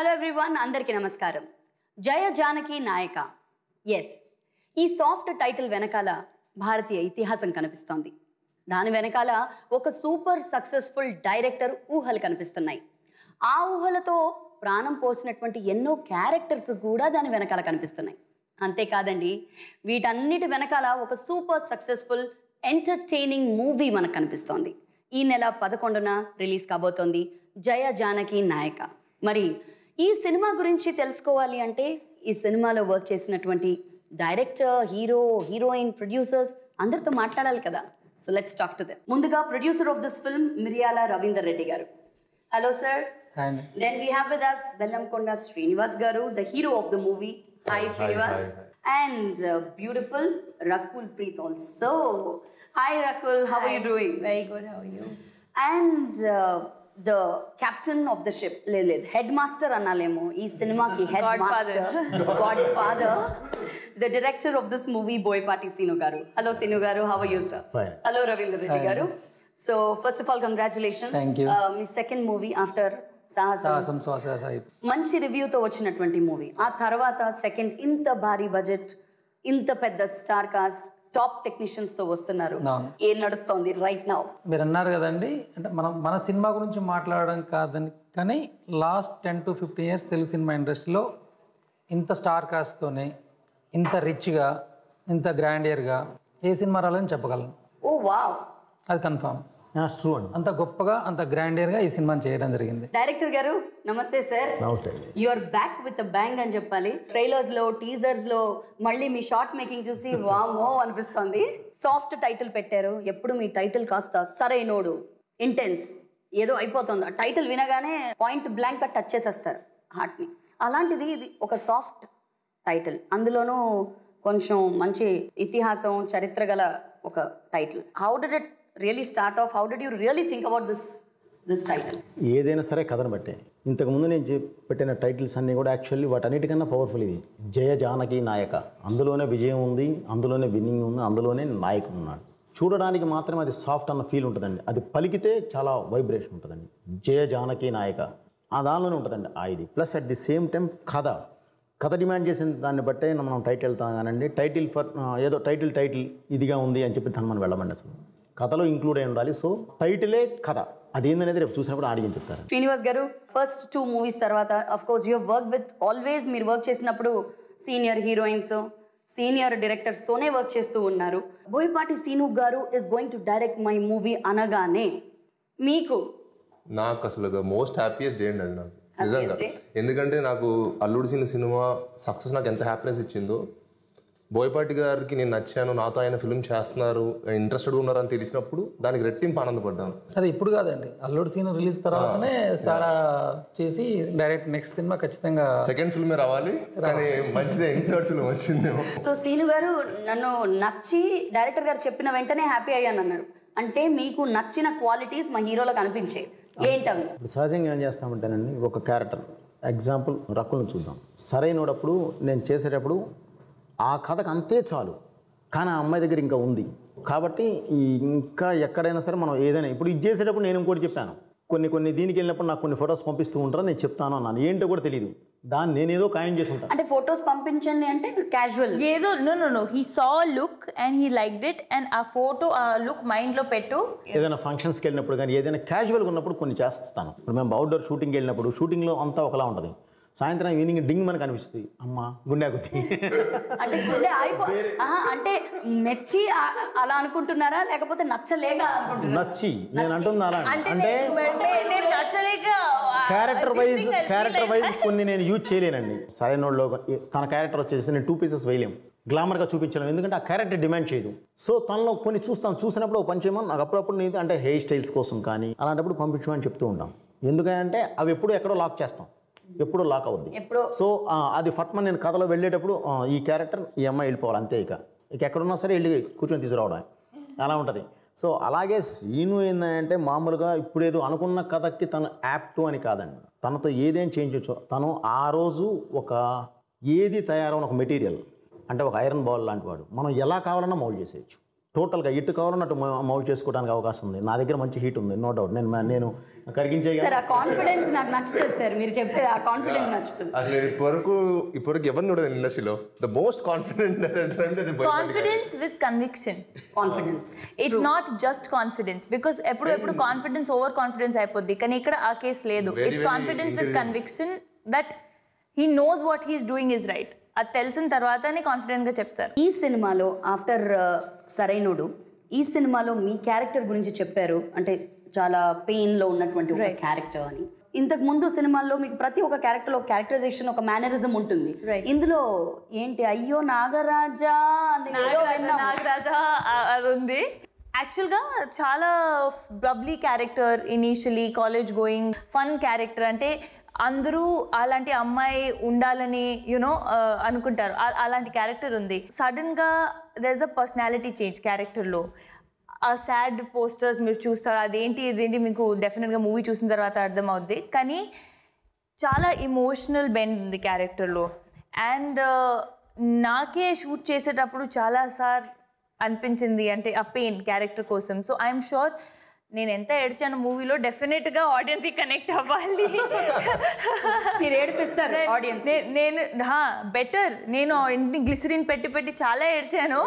Hello everyone, అందరికీ నమస్కారం. జయ జానకి నాయక. Yes, ఈ సాఫ్ట్ టైటిల్ వెనకాల భారతీయ ఇతిహాసం కనిపిస్తోంది. దాని వెనకాల ఒక సూపర్ సక్సెస్ఫుల్ డైరెక్టర్ ఊహలు కనిపిస్తున్నాయి. ఆ ఊహలతో ప్రాణం పోసినటువంటి ఎన్నో క్యారెక్టర్స్ కూడా దాని వెనకాల కనిపిస్తున్నాయి. అంతేకాదండి, వీటన్నిటి వెనకాల ఒక సూపర్ సక్సెస్ఫుల్ ఎంటర్టైనింగ్ మూవీ మనకు కనిపిస్తోంది. ఈ నెల 11న రిలీజ్ కాబోతోంది జయ జానకి నాయక. మరి ఈ సినిమా గురించి తెలుసుకోవాలి అంటే ఈ సినిమాలో వర్క్ చేసినటువంటి డైరెక్టర్, హీరో, హీరోయిన్, ప్రొడ్యూసర్స్ అందరితో మాట్లాడాలి కదా. So let's talk to them. ముందుగా ప్రొడ్యూసర్ ఆఫ్ దిస్ ఫిల్మ్ మిరియాల రవీందర్ రెడ్డి గారు. Hello sir. Then we have with us Bellamkonda Srinivas garu, the hero of the movie. Hi Srinivas. And beautiful Rakul Preet also. Hi Rakul, how are you doing? Very good, how are you? And the captain of the ship, Lilith, headmaster annalemo ee cinema ki headmaster, godfather, the director of this movie, Boyapati Sinu garu. Hello Sinu garu, how are you sir? Fine. Hello Ravindra Reddy garu. So first of all, congratulations. Thank you. Me second movie after సాహసం మంచి రివ్యూతో వచ్చినటువంటి movie. ఆ తర్వాత second ఇంత భారీ budget, ఇంత పెద్ద star cast, top technicians తో వస్తున్నారు. ఏం నడుస్తోంది రైట్ నౌ? మీరు అన్నారు కదండి, అంటే మన సినిమా గురించి మాట్లాడడం కాదని, కానీ last 10 to 15 years Telugu cinema ఇండస్ట్రీలో ఇంత స్టార్ కాస్ట్తోనే, ఇంత రిచ్గా, ఇంత గ్రాండియర్గా ఏ సినిమా రాలేదని చెప్పగలను. ఓ వావ్, అది కన్ఫామ్. ట్రూ అండి. అంత గొప్పగా, అంత గ్రాండియర్గా ఈ సినిమాని చేయడం జరిగింది. డైరెక్టర్ గారు నమస్తే సార్. నమస్తే. You are back with a bang అని చెప్పాలి. ట్రైలర్స్ లో, టీజర్స్ లో మళ్ళీ మీ షార్ట్ మేకింగ్ చూసి వామో అనిపిస్తుంది. సాఫ్ట్ టైటిల్ పెట్టారు. ఎప్పుడు మీ టైటిల్ కాస్త సరైనోడు, ఇంటెన్స్ ఏదో అయిపోతుంది. ఆ టైటిల్ వినగానే పాయింట్ బ్లాంక్ గా టచ్ చేసేస్తారు హార్ట్ ని. అలాంటిది ఇది ఒక సాఫ్ట్ టైటిల్, అందులోనూ కొంచెం మంచి ఇతిహాసం, చరిత్ర గల ఒక title. How did it really start off? How did you really think about this title? ఏదైనా సరే కథను బట్టే. ఇంతకుముందు నేను పెట్టిన టైటిల్స్ అన్నీ కూడా యాక్చువల్లీ వాటన్నిటికన్నా పవర్ఫుల్ ఇది. జయ జానకి నాయక, అందులోనే విజయం ఉంది, అందులోనే విన్నింగ్ ఉంది, అందులోనే నాయకుడు ఉన్నాడు. చూడడానికి మాత్రమే అది సాఫ్ట్ అన్న ఫీల్ ఉంటుందండి. అది పలికితే చాలా వైబ్రేషన్ ఉంటుందండి. జయ జానకి నాయక ఆ దానిలోనే ఉంటుందండి ఆ ఇది. Plus at the same time కథ డిమాండ్ చేసిన దాన్ని బట్టే మనం టైటిల్ వెళ్తాం కానండి. టైటిల్ ఫర్ ఏదో టైటిల్ ఇదిగా ఉంది అని చెప్పి దాన్ని మనం వెళ్ళమండి. అసలు కథలో ఇంక్లూడ్ అయి ఉండాలి. సో టైటిలే కథ, అదేందనేది రేపు చూసినప్పుడు ఆడియన్స్ చెప్తారు. శ్రీనివాస్ గారు, ఫస్ట్ 2 మూవీస్ తర్వాత of course you have work with, always మీరు వర్క్ చేసినప్పుడు సీనియర్ హీరోయిన్స్, సీనియర్ డైరెక్టర్స్ తోనే వర్క్ చేస్తూ ఉన్నారు. బోయపాటి సీను గారు is going to direct my movie అనగానే మీకు నాకు అసలు మోస్ట్ హ్యాపీయెస్ట్ డే అండి అది నాకు నిజంగా. ఎందుకంటే నాకు అల్లుడు సినిమా సక్సెస్ నాకు ఎంత హ్యాపీనెస్ ఇచ్చిందో, బోయపాటి గారికి నేను నచ్చాను, నాతో ఆయన ఫిల్మ్ చేస్తున్నారు, ఇంట్రెస్టెడ్ ఉన్నారని తెలిసినప్పుడు దానికి రెట్టింపు ఆనందపడ్డాను. అది ఇప్పుడు కాదండి, అల్లుడు సీన్ రిలీజ్ తర్వాతనే సారా చేసి డైరెక్ట్ నెక్స్ట్ సినిమా ఖచ్చితంగా సెకండ్ ఫిల్మే రావాలి, కానీ మంచిదే థర్డ్ ఫిల్మ్ వచ్చింది. సో సీను గారు నన్ను నచ్చి డైరెక్టర్ గారు చెప్పిన వెంటనే హ్యాపీ అయ్యాను అన్నారు. అంటే మీకు నచ్చిన క్వాలిటీస్ మా హీరోలో కనిపించాయి, ఏంటవి? ఇప్పుడు సహజంగా ఏం చేస్తామంటేనండి, ఒక క్యారెక్టర్ ఎగ్జాంపుల్ రకుల్ని చూద్దాం. సరైనప్పుడు నేను చేసేటప్పుడు ఆ కథకు అంతే చాలు, కానీ ఆ అమ్మాయి దగ్గర ఇంకా ఉంది కాబట్టి ఇంకా ఎక్కడైనా సరే మనం ఏదైనా ఇప్పుడు ఇది చేసేటప్పుడు నేను ఇంకోటి చెప్పాను. కొన్ని దీనికి వెళ్ళినప్పుడు నాకు కొన్ని ఫొటోస్ పంపిస్తూ ఉంటారు, నేను చెప్తాను అన్నాను. ఏంటో కూడా తెలియదు, దాన్ని నేనేదో ఖాయం చేసి ఉంటాను. అంటే ఫొటోస్ పంపించండి అంటే క్యాజువల్ ఏదో no he saw look and he liked it and ఆ ఫోటో ఆ లుక్ మైండ్ లో పెట్టు. ఏదైనా ఫంక్షన్స్కి వెళ్ళినప్పుడు కానీ ఏదైనా క్యాజువల్గా ఉన్నప్పుడు కొన్ని చేస్తాను. ఇప్పుడు మేము అవుట్డోర్ షూటింగ్కి వెళ్ళినప్పుడు షూటింగ్లో అంతా ఒకలా ఉంటుంది, సాయంత్రం ఈవినింగ్ డింగ్ మనకు అనిపిస్తుంది, అమ్మ గుండె ఆగుతుంది అంటే గుండె అంటే మెచ్చి అలా అనుకుంటున్నారా, లేకపోతే నచ్చలేక నచ్చి నేను అంటుంది అలా అంటే క్యారెక్టర్ వైజ్ కొన్ని నేను యూజ్ చేయలేనండి. సరైన వాళ్ళు తన క్యారెక్టర్ వచ్చేసి నేను 2 pieces వేయలేము, గ్లామర్గా చూపించలేము, ఎందుకంటే ఆ క్యారెక్టర్ డిమాండ్ చేయదు. సో తనలో కొన్ని చూసినప్పుడు పంచేమో నాకు అప్పుడప్పుడు నేను అంటే హెయిర్ స్టైల్స్ కోసం కానీ అలాంటప్పుడు పంపించమని చెప్తూ ఉంటాం. ఎందుకంటే అవి ఎక్కడో లాక్ చేస్తాం, ఎప్పుడో లాక్ అవుద్ది. సో అది ఫట్మన్ నేను కథలో వెళ్ళేటప్పుడు ఈ క్యారెక్టర్ ఈ అమ్మాయి వెళ్ళిపోవాలి అంతే, ఇక ఎక్కడున్నా సరే వెళ్ళి కూర్చొని తీసుకురావడం అలా ఉంటుంది. సో అలాగే శ్రీను ఏంటంటే మామూలుగా ఇప్పుడేదో అనుకున్న కథకి తను యాప్ట్ అని కాదండి, తనతో ఏదేం చేయించవచ్చు. తను ఆ రోజు ఒక ఏది తయారైన ఒక మెటీరియల్ అంటే ఒక ఐరన్ బాల్ లాంటి వాడు, మనం ఎలా కావాలన్నా మౌల్డ్ చేసేయచ్చు. టోటల్గా ఎటు కావాలన్నట్టు మౌల్డ్ చేసుకోవడానికి అవకాశం ఉంది. నా దగ్గర మంచి హీట్ ఉంది, నో డౌట్. నేను కరిగించే సార్ ఆ కాన్ఫిడెన్స్ నాకు నచ్చుతుంది సార్, మీరు చెప్పే ఆ కాన్ఫిడెన్స్ నచ్చుతుంది. అసలు నేను ఇప్పటివరకు ఎవరిని చూడలేదు ఇండస్ట్రీలో the most confident confidence with conviction. Confidence it's not just confidence, because ఎప్పుడు కాన్ఫిడెన్స్ ఓవర్ కాన్ఫిడెన్స్ అయిపోద్ది, కానీ ఇక్కడ ఆ కేసు లేదు. It's confidence with conviction that he knows what he's doing is right. అది తెలిసిన తర్వాతనే కాన్ఫిడెంట్ గా చెప్తారు. ఈ సినిమాలో ఆఫ్టర్ సరైనోడు, ఈ సినిమాలో మీ క్యారెక్టర్ గురించి చెప్పారు, అంటే చాలా పెయిన్ లో ఉన్నటువంటి ఒక క్యారెక్టర్ అని. ఇంతకు ముందు సినిమాల్లో మీకు ప్రతి ఒక్క క్యారెక్టర్ లో క్యారెక్టరైజేషన్, ఒక మేనరిజం ఉంటుంది. ఇందులో ఏంటి అయ్యో నాగరాజా నాగరాజా అది ఉంది. యాక్చువల్గా చాలా bubbly character, initially college going fun character, అంటే అందరూ అలాంటి అమ్మాయి ఉండాలని యునో అనుకుంటారు. అలాంటి క్యారెక్టర్ ఉంది. సడన్గా there is a personality change క్యారెక్టర్లో. ఆ సాడ్ పోస్టర్స్ మీరు చూస్తారు, ఇదేంటి మీకు డెఫినెట్గా మూవీ చూసిన తర్వాత అర్థమవుద్ది. కానీ చాలా ఇమోషనల్ బెండ్ ఉంది క్యారెక్టర్లో. అండ్ నాకే షూట్ చేసేటప్పుడు చాలాసార్లు అనిపించింది, అంటే ఆ పెయిన్ క్యారెక్టర్ కోసం. సో ఐఎమ్ షూర్ నేను ఎంత ఏడ్చాను మూవీలో, డెఫినెట్గా ఆడియన్స్కి కనెక్ట్ అవ్వాలి. మీరు ఏడిపిస్తారు ఆడియన్స్. నేను బెటర్, నేను గ్లిసరిన్ పెట్టి చాలా ఏడ్చాను.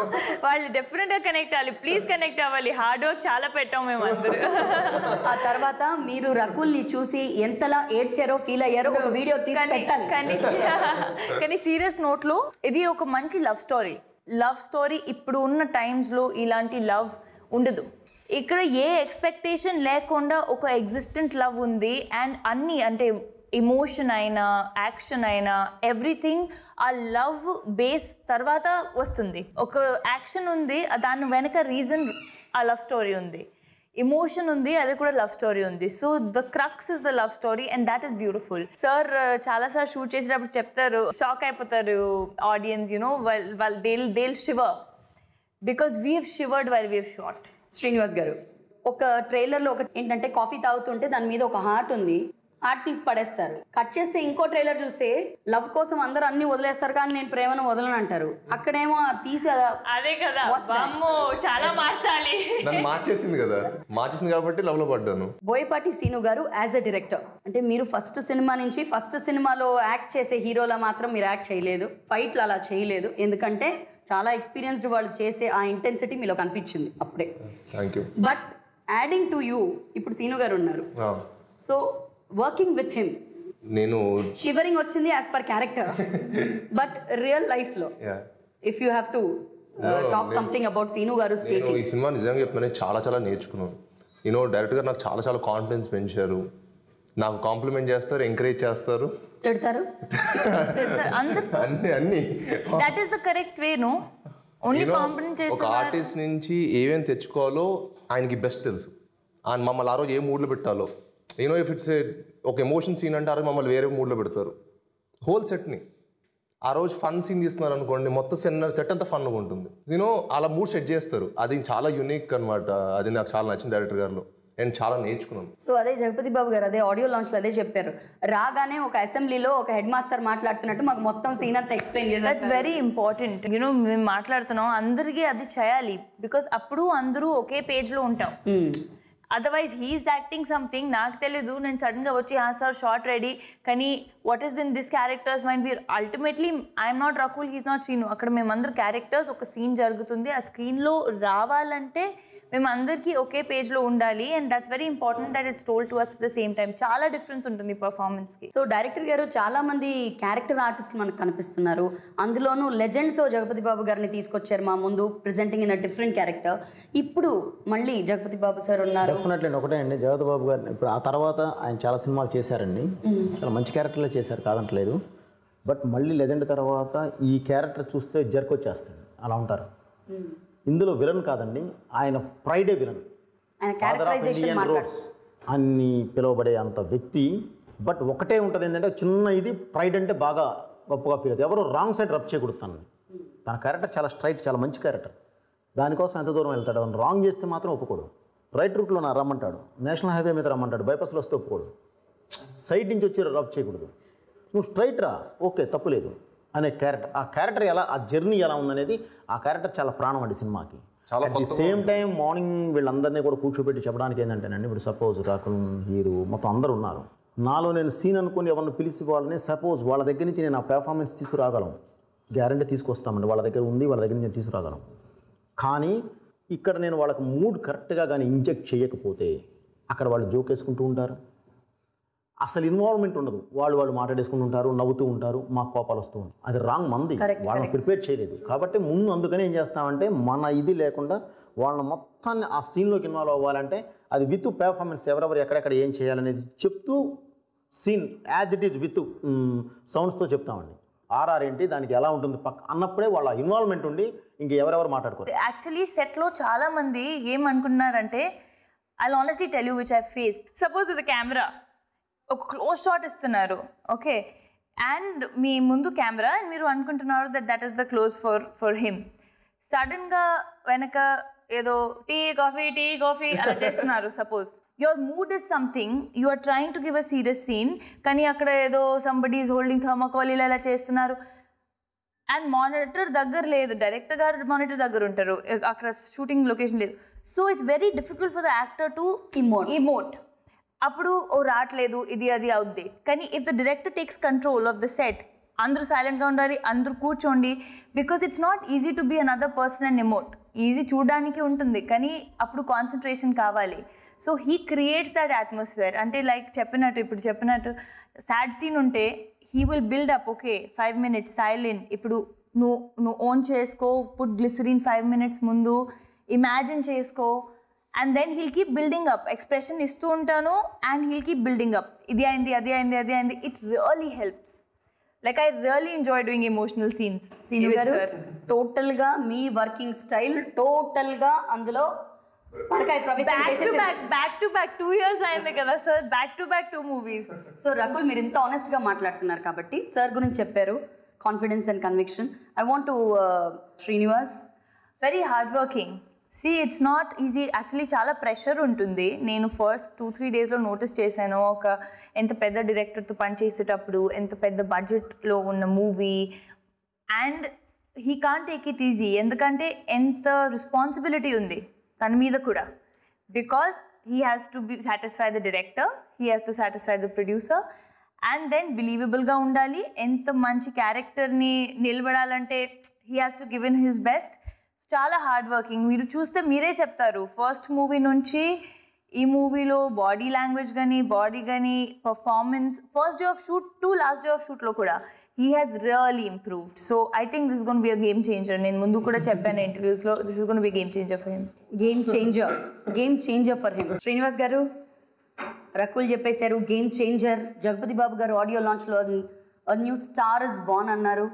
వాళ్ళు డెఫినెట్గా కనెక్ట్ అవ్వాలి, ప్లీజ్ కనెక్ట్ అవ్వాలి. హార్డ్ వర్క్ చాలా పెట్టాం మేము అందరూ. ఆ తర్వాత మీరు రకుల్ని చూసి ఎంతలా ఏడ్చారో ఫీల్ అయ్యారో ఒక వీడియో తీసి పెట్టాలి. కానీ సీరియస్ నోట్లో ఇది ఒక మంచి లవ్ స్టోరీ. ఇప్పుడు ఉన్న టైమ్స్లో ఇలాంటి లవ్ ఉండదు. ఇక్కడ ఏ ఎక్స్పెక్టేషన్ లేకుండా ఒక ఎగ్జిస్టెంట్ లవ్ ఉంది. అండ్ అన్నీ, అంటే ఎమోషన్ అయినా యాక్షన్ అయినా ఎవ్రీథింగ్ ఆ లవ్ బేస్ తర్వాత వస్తుంది. ఒక యాక్షన్ ఉంది, దాని వెనక రీజన్ ఆ లవ్ స్టోరీ ఉంది. ఎమోషన్ ఉంది, అది కూడా లవ్ స్టోరీ ఉంది. So the crux is the love story and that is beautiful. Sir చాలాసార్లు షూట్ చేసేటప్పుడు చెప్తారు, షాక్ అయిపోతారు audience, you know they'll shiver because we have shivered while we have shot. Srinivas గారు, ఒక ట్రైలర్లో ఒక ఏంటంటే కాఫీ తాగుతుంటే దాని మీద ఒక హార్ట్ ఉంది, హార్ట్ తీసి పడేస్తారు. కట్ చేస్తే ఇంకో ట్రైలర్ చూస్తే లవ్ కోసం అందరూ అన్ని వదిలేస్తారు కానీ నేను ప్రేమను వదలను అంటారు. అక్కడేమో తీసి అదే కదా చాలా మార్చాలి. మార్చేసింది కాబట్టి లవ్ లో పడ్డాను. బోయపాటి సీను గారు యాజ్ ఎ డైరెక్టర్, అంటే మీరు ఫస్ట్ సినిమా నుంచి ఫస్ట్ సినిమాలో యాక్ట్ చేసే హీరోలా మాత్రం మీరు యాక్ట్ చేయలేదు, ఫైట్లు అలా చేయలేదు. ఎందుకంటే చాలా ఎక్స్పీరియన్స్డ్ వాళ్ళు చేసే ఆ ఇంటెన్సిటీ మీలో కనిపించింది అప్పుడే. బట్ యాడింగ్ టు యూ ఇప్పుడు సీను గారు ఉన్నారు. సో వర్కింగ్ విత్ హిమ్ నేను షివరింగ్ వచ్చింది as per character. But real life లో if you have to talk something about Seenu గారు స్టేట్. ఈ సినిమా నిజంగా చెప్తాను, చాలా నేర్చుకున్నాను. డైరెక్టర్ గారు నాకు చాలా కాన్ఫిడెన్స్ పెంచారు. నాకు కాంప్లిమెంట్ చేస్తారు, ఎంకరేజ్ చేస్తారు, తిడతారు. అన్ని that is the correct way. No only compliment చేస్తారు. ఒక ఆర్టిస్ట్ నుంచి ఏమేమి తెచ్చుకోవాలో ఆయనకి బెస్ట్ తెలుసు. ఆయన మమ్మల్ని ఆ రోజు ఏ మూడ్లో పెట్టాలో, ఇఫ్ ఇట్స్ ఒక ఎమోషన్ సీన్ అంటే ఆ రోజు మమ్మల్ని వేరే మూడ్లో పెడతారు. హోల్ సెట్ని ఆ రోజు ఫన్ సీన్ తీస్తున్నారు అనుకోండి, మొత్తం సెట్ అంతా ఫన్గా ఉంటుంది. అలా మూడ్ సెట్ చేస్తారు. అది చాలా యూనిక్ అనమాట. అది నాకు చాలా నచ్చింది డైరెక్టర్ గారిలో. నేను చాలా నేర్చుకున్నాను. సో అదే జగపతి బాబు గారు అదే ఆడియో లాంచ్లో అదే చెప్పారు. రాగానే ఒక అసెంబ్లీలో ఒక హెడ్ మాస్టర్ మాట్లాడుతున్నట్టు మాకు మొత్తం సీన్ అంతా ఎక్స్ప్లెయిన్ చేశారు. That's very important. మేము మాట్లాడుతున్నాం, అందరికీ అది చేయాలి. బికాస్ అప్పుడు అందరూ ఒకే పేజ్లో ఉంటాం. అదర్వైజ్ హీఈస్ యాక్టింగ్ సంథింగ్, నాకు తెలీదు, నేను సడన్గా వచ్చి సార్ షార్ట్ రెడీ, కానీ what is in this character's mind where ultimately I'm not Rakul, he's not Seenu. అక్కడ మేమందరూ క్యారెక్టర్స్, ఒక సీన్ జరుగుతుంది, ఆ స్క్రీన్లో రావాలంటే మేము అందరికీ ఒకే పేజ్లో ఉండాలి. And that's very important that it's told to us at the same time. చాలా డిఫరెన్స్ ఉంటుంది పర్ఫార్మెన్స్కి. సో డైరెక్టర్ గారు చాలా మంది క్యారెక్టర్ ఆర్టిస్ట్ మనకు కనిపిస్తున్నారు. అందులోనూ లెజెండ్తో జగపతి బాబు గారిని తీసుకొచ్చారు మా ముందు, presenting in a different character. ఇప్పుడు మళ్ళీ జగపతి బాబు సార్ ఉన్నారు. డెఫినెట్లీ ఒకటే అండి, జగపతి బాబు గారిని ఇప్పుడు ఆ తర్వాత ఆయన చాలా సినిమాలు చేశారండి, చాలా మంచి క్యారెక్టర్లే చేశారు, కాదంటలేదు. బట్ మళ్ళీ లెజెండ్ తర్వాత ఈ క్యారెక్టర్ చూస్తే జర్కొచ్చేస్తాడు, అలా ఉంటారు. ఇందులో విలన్ కాదండి, ఆయన ప్రైడే villain, father of Indian roads అని పిలువబడే అంత వ్యక్తి. బట్ ఒకటే ఉంటుంది ఏంటంటే చిన్న ఇది ప్రైడ్ అంటే బాగా గొప్పగా ఫీల్ అవుతుంది. ఎవరు రాంగ్ సైడ్ రబ్ చేయకూడదు తన క్యారెక్టర్ చాలా స్ట్రైట్, చాలా మంచి క్యారెక్టర్. దానికోసం ఎంత దూరం వెళ్తాడు, అవును రాంగ్ చేస్తే మాత్రం ఒప్పుకోడు. రైట్ రూట్లో నా రమ్మంటాడు, నేషనల్ హైవే మీద రమ్మంటాడు, బైపాస్లో వస్తే ఒప్పుకోడు. సైడ్ నుంచి వచ్చి రబ్ చేయకూడదు, నువ్వు స్ట్రైట్ రా, ఓకే తప్పులేదు అనే క్యారెక్టర్. ఆ క్యారెక్టర్ ఎలా, ఆ జర్నీ ఎలా ఉందనేది, ఆ క్యారెక్టర్ చాలా ప్రాణం అండి సినిమాకి. చాలా at the same time morning వీళ్ళందరినీ కూడా కూర్చోబెట్టి చెప్పడానికి ఏంటంటేనండి, ఇప్పుడు సపోజ్ రాకుల్ హీరో మొత్తం అందరూ ఉన్నారు, నాలో నేను సీన్ అనుకుని ఎవరిని పిలిచి వాళ్ళని సపోజ్ వాళ్ళ దగ్గర నుంచి నేను ఆ పెర్ఫార్మెన్స్ తీసుకురాగలను, గ్యారంటీ తీసుకొస్తామండి, వాళ్ళ దగ్గర ఉంది, వాళ్ళ దగ్గర నుంచి నేను తీసుకురాగలను. కానీ ఇక్కడ నేను వాళ్ళకి మూడ్ కరెక్ట్గా కానీ ఇంజెక్ట్ చేయకపోతే అక్కడ వాళ్ళు జోక్ వేసుకుంటూ ఉంటారు, అసలు ఇన్వాల్వ్మెంట్ ఉండదు, వాళ్ళు మాట్లాడేసుకుంటూ ఉంటారు, నవ్వుతూ ఉంటారు, మాకు కోపాలు వస్తూ ఉంటాయి. అది రాంగ్ మంది, వాళ్ళని ప్రిపేర్ చేయలేదు. కాబట్టి ముందు అందుకని ఏం చేస్తామంటే మన ఇది లేకుండా వాళ్ళని మొత్తాన్ని ఆ సీన్లోకి ఇన్వాల్వ్ అవ్వాలంటే అది విత్ పెర్ఫార్మెన్స్ ఎవరెవరు ఎక్కడెక్కడ ఏం చేయాలనేది చెప్తూ scene as it is with సౌండ్స్తో చెప్తామండి. ఆర్ఆర్ ఏంటి, దానికి ఎలా ఉంటుంది అన్నప్పుడే వాళ్ళ ఇన్వాల్వ్మెంట్ ఉండి ఇంక ఎవరెవరు మాట్లాడుకోరు. యాక్చువల్లీ సెట్లో చాలా మంది ఏమనుకుంటున్నారంటే, I honestly tell you which I face. Suppose ఇది కెమెరా, ఒక క్లోజ్ షాట్ ఇస్తున్నారు, ఓకే, అండ్ మీ ముందు కెమెరా అండ్ మీరు అనుకుంటున్నారు that is the close for him. సడన్గా వెనక ఏదో టీ కాఫీ అలా చేస్తున్నారు. Suppose your mood is something, you are trying to give a serious scene, కానీ అక్కడ ఏదో సంబడీ ఈజ్ హోల్డింగ్ థర్మాకోల్ ఇలా చేస్తున్నారు అండ్ మానిటర్ దగ్గర లేదు, డైరెక్టర్ గారు మానిటర్ దగ్గర ఉంటారు, అక్కడ షూటింగ్ లొకేషన్ లేదు. So it's very difficult for the actor to emote. అప్పుడు ఓ రావట్లేదు, ఇది అది అవుద్ది. కానీ if the director takes control of the set, అందరూ సైలెంట్గా ఉండాలి, అందరూ కూర్చోండి, because it's not easy to be another person and emote. Easy చూడడానికి ఉంటుంది, కానీ అప్పుడు కాన్సన్ట్రేషన్ కావాలి. So he creates that atmosphere. అంటే లైక్ ఇప్పుడు చెప్పినట్టు సాడ్ సీన్ ఉంటే he will build up, okay 5 minutes silent, ఇప్పుడు నువ్వు ఓన్ చేసుకో, పుట్ గ్లిసరిన్ 5 minutes ముందు, ఇమాజిన్ చేసుకో, and then he'll keep building up, expression ఇస్తూ ఉంటాను and he'll keep building up, ఇది అయింది అది అయింది. It really helps. Like I really enjoy doing emotional scenes. Seenu గారు, టోటల్గా మీ వర్కింగ్ స్టైల్ టోటల్గా అందులో back to back 2 years అయింది కదా sir, back to back 2 movies. So Rakul, మీరు ఇంత ఆనెస్ట్గా మాట్లాడుతున్నారు కాబట్టి సార్ గురించి చెప్పారు, confidence and conviction. I want to Srinivas. Very hard working. See, it's not easy. Actually, చాలా ప్రెషర్ ఉంటుంది. నేను ఫస్ట్ 2-3 daysలో నోటీస్ చేశాను, ఒక ఎంత పెద్ద డైరెక్టర్తో పనిచేసేటప్పుడు, ఎంత పెద్ద బడ్జెట్లో ఉన్న movie, and he can't take it easy. ఎందుకంటే ఎంత రెస్పాన్సిబిలిటీ ఉంది తన మీద కూడా, because he has to be satisfy the director, he has to satisfy the producer, and then బిలీవబుల్గా ఉండాలి. ఎంత మంచి క్యారెక్టర్ని నిలబడాలంటే he has to give in his best. చాలా హార్డ్ వర్కింగ్. మీరు చూస్తే మీరే చెప్తారు, ఫస్ట్ మూవీ నుంచి ఈ మూవీలో బాడీ లాంగ్వేజ్ కానీ performance, first day of shoot to last day of షూట్లో కూడా he has really improved. So I think this gonna be a game changer. నేను ముందు కూడా చెప్పాను ఇంటర్వ్యూస్లో, this is gonna be game changer for him. Game changer for him. Srinivas గారు, రకుల్ చెప్పేశారు game changer. Jagapathi Babu గారు ఆడియో లాంచ్లో న్యూ స్టార్ ఇస్ బాన్ అన్నారు.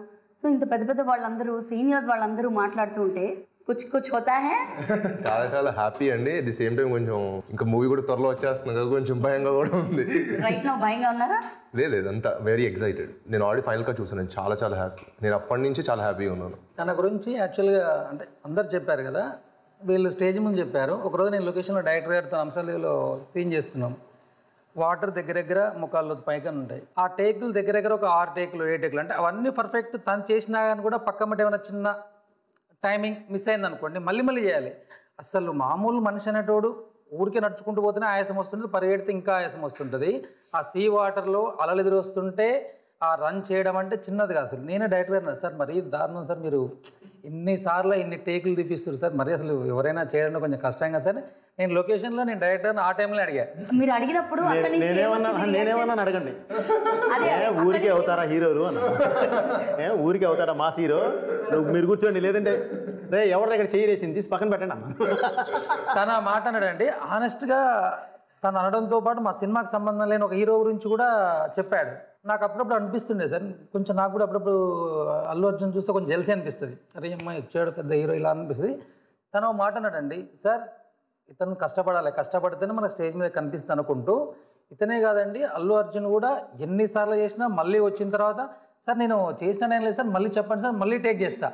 సో ఇంత పెద్ద వాళ్ళందరూ సీనియర్స్ వాళ్ళందరూ మాట్లాడుతూ ఉంటే కుచ్ హోతా హై. చాలా హ్యాపీ అండి. అట్ ది సేమ్ టైం కొంచెం ఇంకా మూవీ కూడా త్వరలో వచ్చేస్తుంది కదా, కొంచెం భయంగా కూడా ఉంది. రైట్ నౌ భయంగా ఉన్నారా? లేదు, అంతా వెరీ ఎక్సైటెడ్. నేను ఆల్రెడీ ఫైనల్గా చూసాను, చాలా హ్యాపీ. నేను అప్పటి నుంచి చాలా హ్యాపీగా ఉన్నాను. తన గురించి యాక్చువల్గా అంటే అందరు చెప్పారు కదా, వీళ్ళు స్టేజ్ ముందు చెప్పారు. ఒకరోజు నేను లొకేషన్లో డైరెక్టర్ గారితో అంశాలలో సీన్ చేస్తున్నాం. వాటర్ దగ్గర ముఖాల్లో పైకని ఉంటాయి. ఆ టేకులు దగ్గర ఒక 6 టేకులు 7 టేకులు, అంటే అవన్నీ పర్ఫెక్ట్. తను చేసినా కానీ కూడా పక్కమటి ఏమైనా చిన్న టైమింగ్ మిస్ అయింది అనుకోండి, మళ్ళీ చేయాలి. అసలు మామూలు మనిషి అనేటోడు ఊరికే నడుచుకుంటూ పోతేనే ఆయాసం వస్తుంది, పరిగెడితే ఇంకా ఆయాసం వస్తుంటుంది. ఆ సీ వాటర్లో అలలు ఎదురు వస్తుంటే ఆ రన్ చేయడం అంటే చిన్నది కాదు. అసలు నేనే డైరెక్టర్ గారు, సార్ మరీ దారుణం సార్, మీరు ఇన్నిసార్లు ఇన్ని టేకులు తీపిస్తారు సార్, మరి అసలు ఎవరైనా చేయడం కొంచెం కష్టంగా సార్. నేను లొకేషన్లో నేను డైరెక్టర్ని ఆ టైంలో అడిగా. మీరు అడిగినప్పుడు నేనేమన్నా అడగండి, ఊరికే అవుతారా హీరోలు అని, ఊరికే అవుతాడా మాస్ హీరో, మీరు కూర్చోండి, లేదంటే రే ఎవరు ఇక్కడ చేయరేసింది తీసి పక్కన పెట్టండి అన్న. తన మాట అన్నాడండి. ఆనెస్ట్గా తను అనడంతో పాటు మా సినిమాకి సంబంధం లేని ఒక హీరో గురించి కూడా చెప్పాడు. నాకు అప్పుడప్పుడు అనిపిస్తుండే సార్, కొంచెం నాకు కూడా అప్పుడప్పుడు అల్లు అర్జున్ చూస్తే కొంచెం జెల్సీ అనిపిస్తుంది. అరే అమ్మాయి వచ్చాడు పెద్ద హీరో ఇలా అనిపిస్తుంది. తను మాట అన్నాడండి, సార్ ఇతను కష్టపడితేనే మనకు స్టేజ్ మీద కనిపిస్తుంది అనుకుంటూ, ఇతనే కాదండి అల్లు అర్జున్ కూడా ఎన్నిసార్లు చేసినా మళ్ళీ వచ్చిన తర్వాత సార్ నేను చేసినా ఏం లేదు సార్, మళ్ళీ చెప్పండి సార్, మళ్ళీ టేక్ చేస్తా.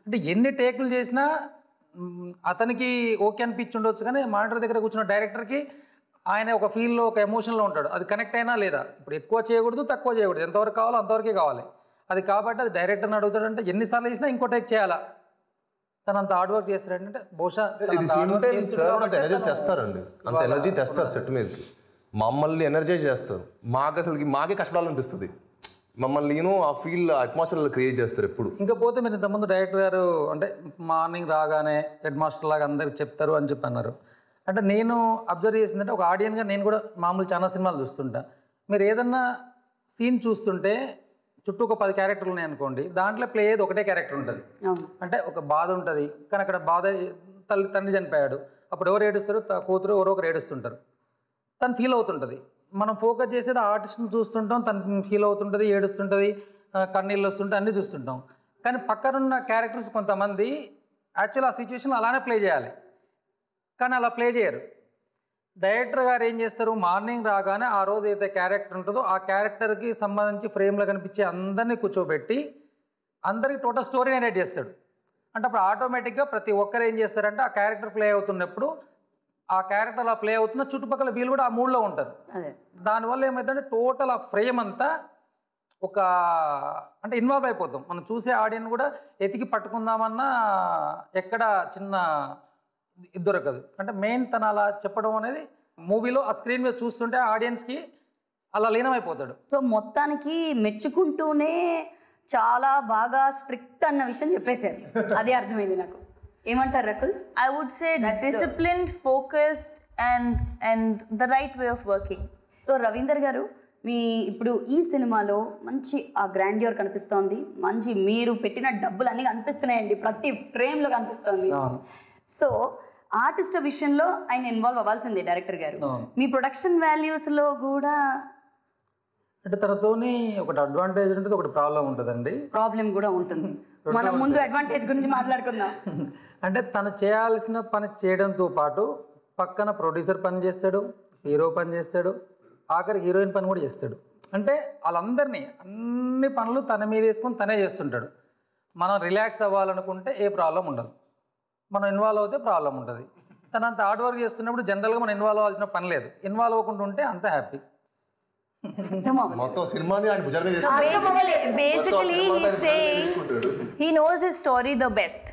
అంటే ఎన్ని టేకులు చేసినా అతనికి ఓకే అనిపించి ఉండొచ్చు, కానీ మానిటర్ దగ్గర కూర్చున్న డైరెక్టర్కి ఆయన ఒక ఫీల్లో ఒక ఎమోషన్లో ఉంటాడు. అది కనెక్ట్ అయినా లేదా, ఇప్పుడు ఎక్కువ చేయకూడదు తక్కువ చేయకూడదు, ఎంతవరకు కావాలో అంతవరకే కావాలి. అది కాబట్టి అది డైరెక్టర్ని అడుగుతాడంటే ఎన్నిసార్లు చేసినా ఇంకో టేక్ చేయాలా. తను అంత హార్డ్ వర్క్ చేస్తాడంటే బహుశా ఇది సీన్ టైం సార్ అంత ఎనర్జీ తెస్తారండి, అంత ఎనర్జీ తెస్తారు సెట్ మీదకి, మమ్మల్ని ఎనర్జైజ్ చేస్తారు. మాకు అసలుకి మాకే కష్టపడాలనిపిస్తుంది, మమ్మల్ని ఆ ఫీల్ అట్మాస్ఫియర్ క్రియేట్ చేస్తారు ఎప్పుడు. ఇంకా పోతే మీరు ఇంతకుముందు డైరెక్టర్ గారు అంటే మార్నింగ్ రాగానే హెడ్ మాస్టర్ లాగా అందరికి చెప్తారు అని చెప్పి అన్నారు. అంటే నేను అబ్జర్వ్ చేసిందంటే ఒక ఆడియన్గా నేను కూడా మామూలు చాలా సినిమాలు చూస్తుంటా. మీరు ఏదన్నా సీన్ చూస్తుంటే చుట్టూ ఒక 10 క్యారెక్టర్లు ఉన్నాయి అనుకోండి, దాంట్లో ప్లే అయ్యేది ఒకటే క్యారెక్టర్ ఉంటుంది. అంటే ఒక బాధ ఉంటుంది, కానీ అక్కడ బాధ తండ్రి చనిపోయాడు, అప్పుడు ఎవరు ఏడుస్తారు, కూతురు ఎవరో ఒకరు ఏడుస్తుంటారు, తను ఫీల్ అవుతుంటుంది. మనం ఫోకస్ చేసేది ఆర్టిస్ట్ని చూస్తుంటాం, తను ఫీల్ అవుతుంటుంది, ఏడుస్తుంటుంది, కన్నీళ్ళు వస్తుంటాయి, అన్నీ చూస్తుంటాం. కానీ పక్కనున్న క్యారెక్టర్స్ కొంతమంది యాక్చువల్ ఆ సిచ్యువేషన్ అలానే ప్లే చేయాలి, కానీ అలా ప్లే చేయరు. డైరెక్టర్ గారు ఏం చేస్తారు, మార్నింగ్ రాగానే ఆ రోజు ఏదైతే క్యారెక్టర్ ఉంటుందో ఆ క్యారెక్టర్కి సంబంధించి ఫ్రేమ్లో కనిపించే అందరినీ కూర్చోబెట్టి అందరికి టోటల్ స్టోరీ నేరేట్ చేస్తాడు. అంటే అప్పుడు ఆటోమేటిక్గా ప్రతి ఒక్కరు ఏం చేస్తారంటే ఆ క్యారెక్టర్ ప్లే అవుతున్నప్పుడు ఆ క్యారెక్టర్ అలా ప్లే అవుతున్న చుట్టుపక్కల వీళ్ళు కూడా ఆ మూడ్లో ఉంటారు. దానివల్ల ఏమవుతుందంటే టోటల్ ఆ ఫ్రేమ్ అంతా ఒక అంటే ఇన్వాల్వ్ అయిపోతాం. మనం చూసే ఆడియన్స్ కూడా ఎతికి పట్టుకుందామన్నా ఎక్కడ చిన్న దొరకదు. అంటే మెయిన్ తను అలా చెప్పడం అనేది మూవీలో ఆ స్క్రీన్ మీద చూస్తుంటే ఆడియన్స్కి అలా లీనమైపోతాడు. సో మొత్తానికి మెచ్చుకుంటూనే చాలా బాగా స్ట్రిక్ట్ అన్న విషయం చెప్పేశారు, అదే అర్థమైంది నాకు. ఏమంటారు Rakul? I would say disciplined, focused and the right way of working. So Ravinder గారు, మీ ఇప్పుడు ఈ సినిమాలో మంచి ఆ గ్రాండ్యూర్ కనిపిస్తోంది, మంచి మీరు పెట్టిన డబ్బులు అన్నీ కనిపిస్తున్నాయండి, ప్రతి ఫ్రేమ్లో కనిపిస్తోంది. సో ఆర్టిస్ట్ విషయంలో ఆయన ఇన్వాల్వ్ అవ్వాల్సిందే డైరెక్టర్ గారు. మీ ప్రొడక్షన్ వాల్యూస్లో కూడా అంటే తనతోని ఒకటి అడ్వాంటేజ్ ఉంటుంది, ఒకటి ప్రాబ్లం ఉంటుందండి. ప్రాబ్లం కూడా ఉంటుంది. మనం ముందు అడ్వాంటేజ్ గురించి మాట్లాడుకుందాం. అంటే తను చేయాల్సిన పని చేయడంతో పాటు పక్కన ప్రొడ్యూసర్ పని చేస్తాడు, హీరో పని చేస్తాడు, ఆఖరి హీరోయిన్ పని కూడా చేస్తాడు. అంటే వాళ్ళందరినీ అన్ని పనులు తన మీద వేసుకొని తనే చేస్తుంటాడు. మనం రిలాక్స్ అవ్వాలనుకుంటే ఏ ప్రాబ్లం ఉండదు, మనం ఇన్వాల్వ్ అవుతే ప్రాబ్లం ఉంటుంది. తను అంత హార్డ్ వర్క్ చేస్తున్నప్పుడు జనరల్గా మనం ఇన్వాల్వ్ అవ్వాల్సిన పని లేదు, ఇన్వాల్వ్ అవ్వకుండా ఉంటే అంత హ్యాపీ. మొత్తం సినిమాని ఆయన భుజాల మీద Basically he's saying he knows his story the best,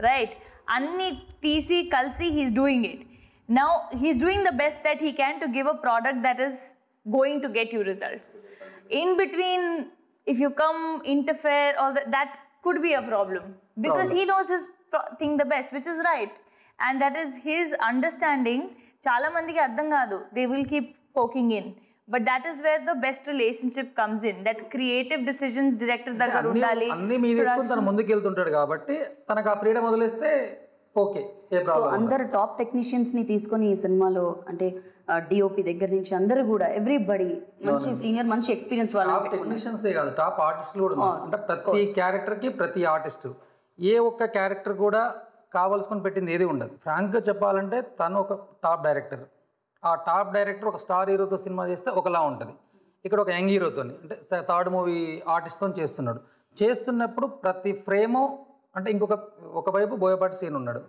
right? Anni teesi kalsi he's doing it. Now he's doing the best that he can to give a product that is going to get you results. In between, if you come interfere, all that could be a problem because he knows his thing the best, which is right, and that is his understanding. Chala mandiki ardham kaadu, they will keep poking in, but that is where the best relationship comes in, that creative decisions director దగ్గర ఉండాలి. అన్ని మీ తీసుకుని తను ముందుకు వెళ్తుంటాడు కాబట్టి తనకు ఆ freedom వదిలేస్తే ఓకే, ఏ సో ప్రాబ్లం. అందరు టాప్ టెక్నీషియన్స్ ని తీసుకొని ఈ సినిమాలో అంటే డిఓపి దగ్గర నుంచి అందరూ కూడా ఎవ్రీబడి మంచి సీనియర్ మంచి ఎక్స్పీరియన్స్ టాప్ టెక్నీషియన్సే కాదు, టాప్ ఆర్టిస్టులు కూడా ఉన్నారు. అంటే ప్రతి క్యారెక్టర్కి ప్రతి ఆర్టిస్టు ఏ ఒక్క క్యారెక్టర్ కూడా కావాల్సుకొని పెట్టింది ఏది ఉండదు. ఫ్రాంక్గా చెప్పాలంటే తను ఒక టాప్ డైరెక్టర్. ఆ టాప్ డైరెక్టర్ ఒక స్టార్ హీరోతో సినిమా చేస్తే ఒకలా ఉంటుంది, ఇక్కడ ఒక యంగ్ హీరోతో అంటే థర్డ్ మూవీ ఆర్టిస్ట్తో చేస్తున్నప్పుడు ప్రతి ఫ్రేము అంటే ఒకవైపు బోయపాటి సీన్ ఉన్నాడు,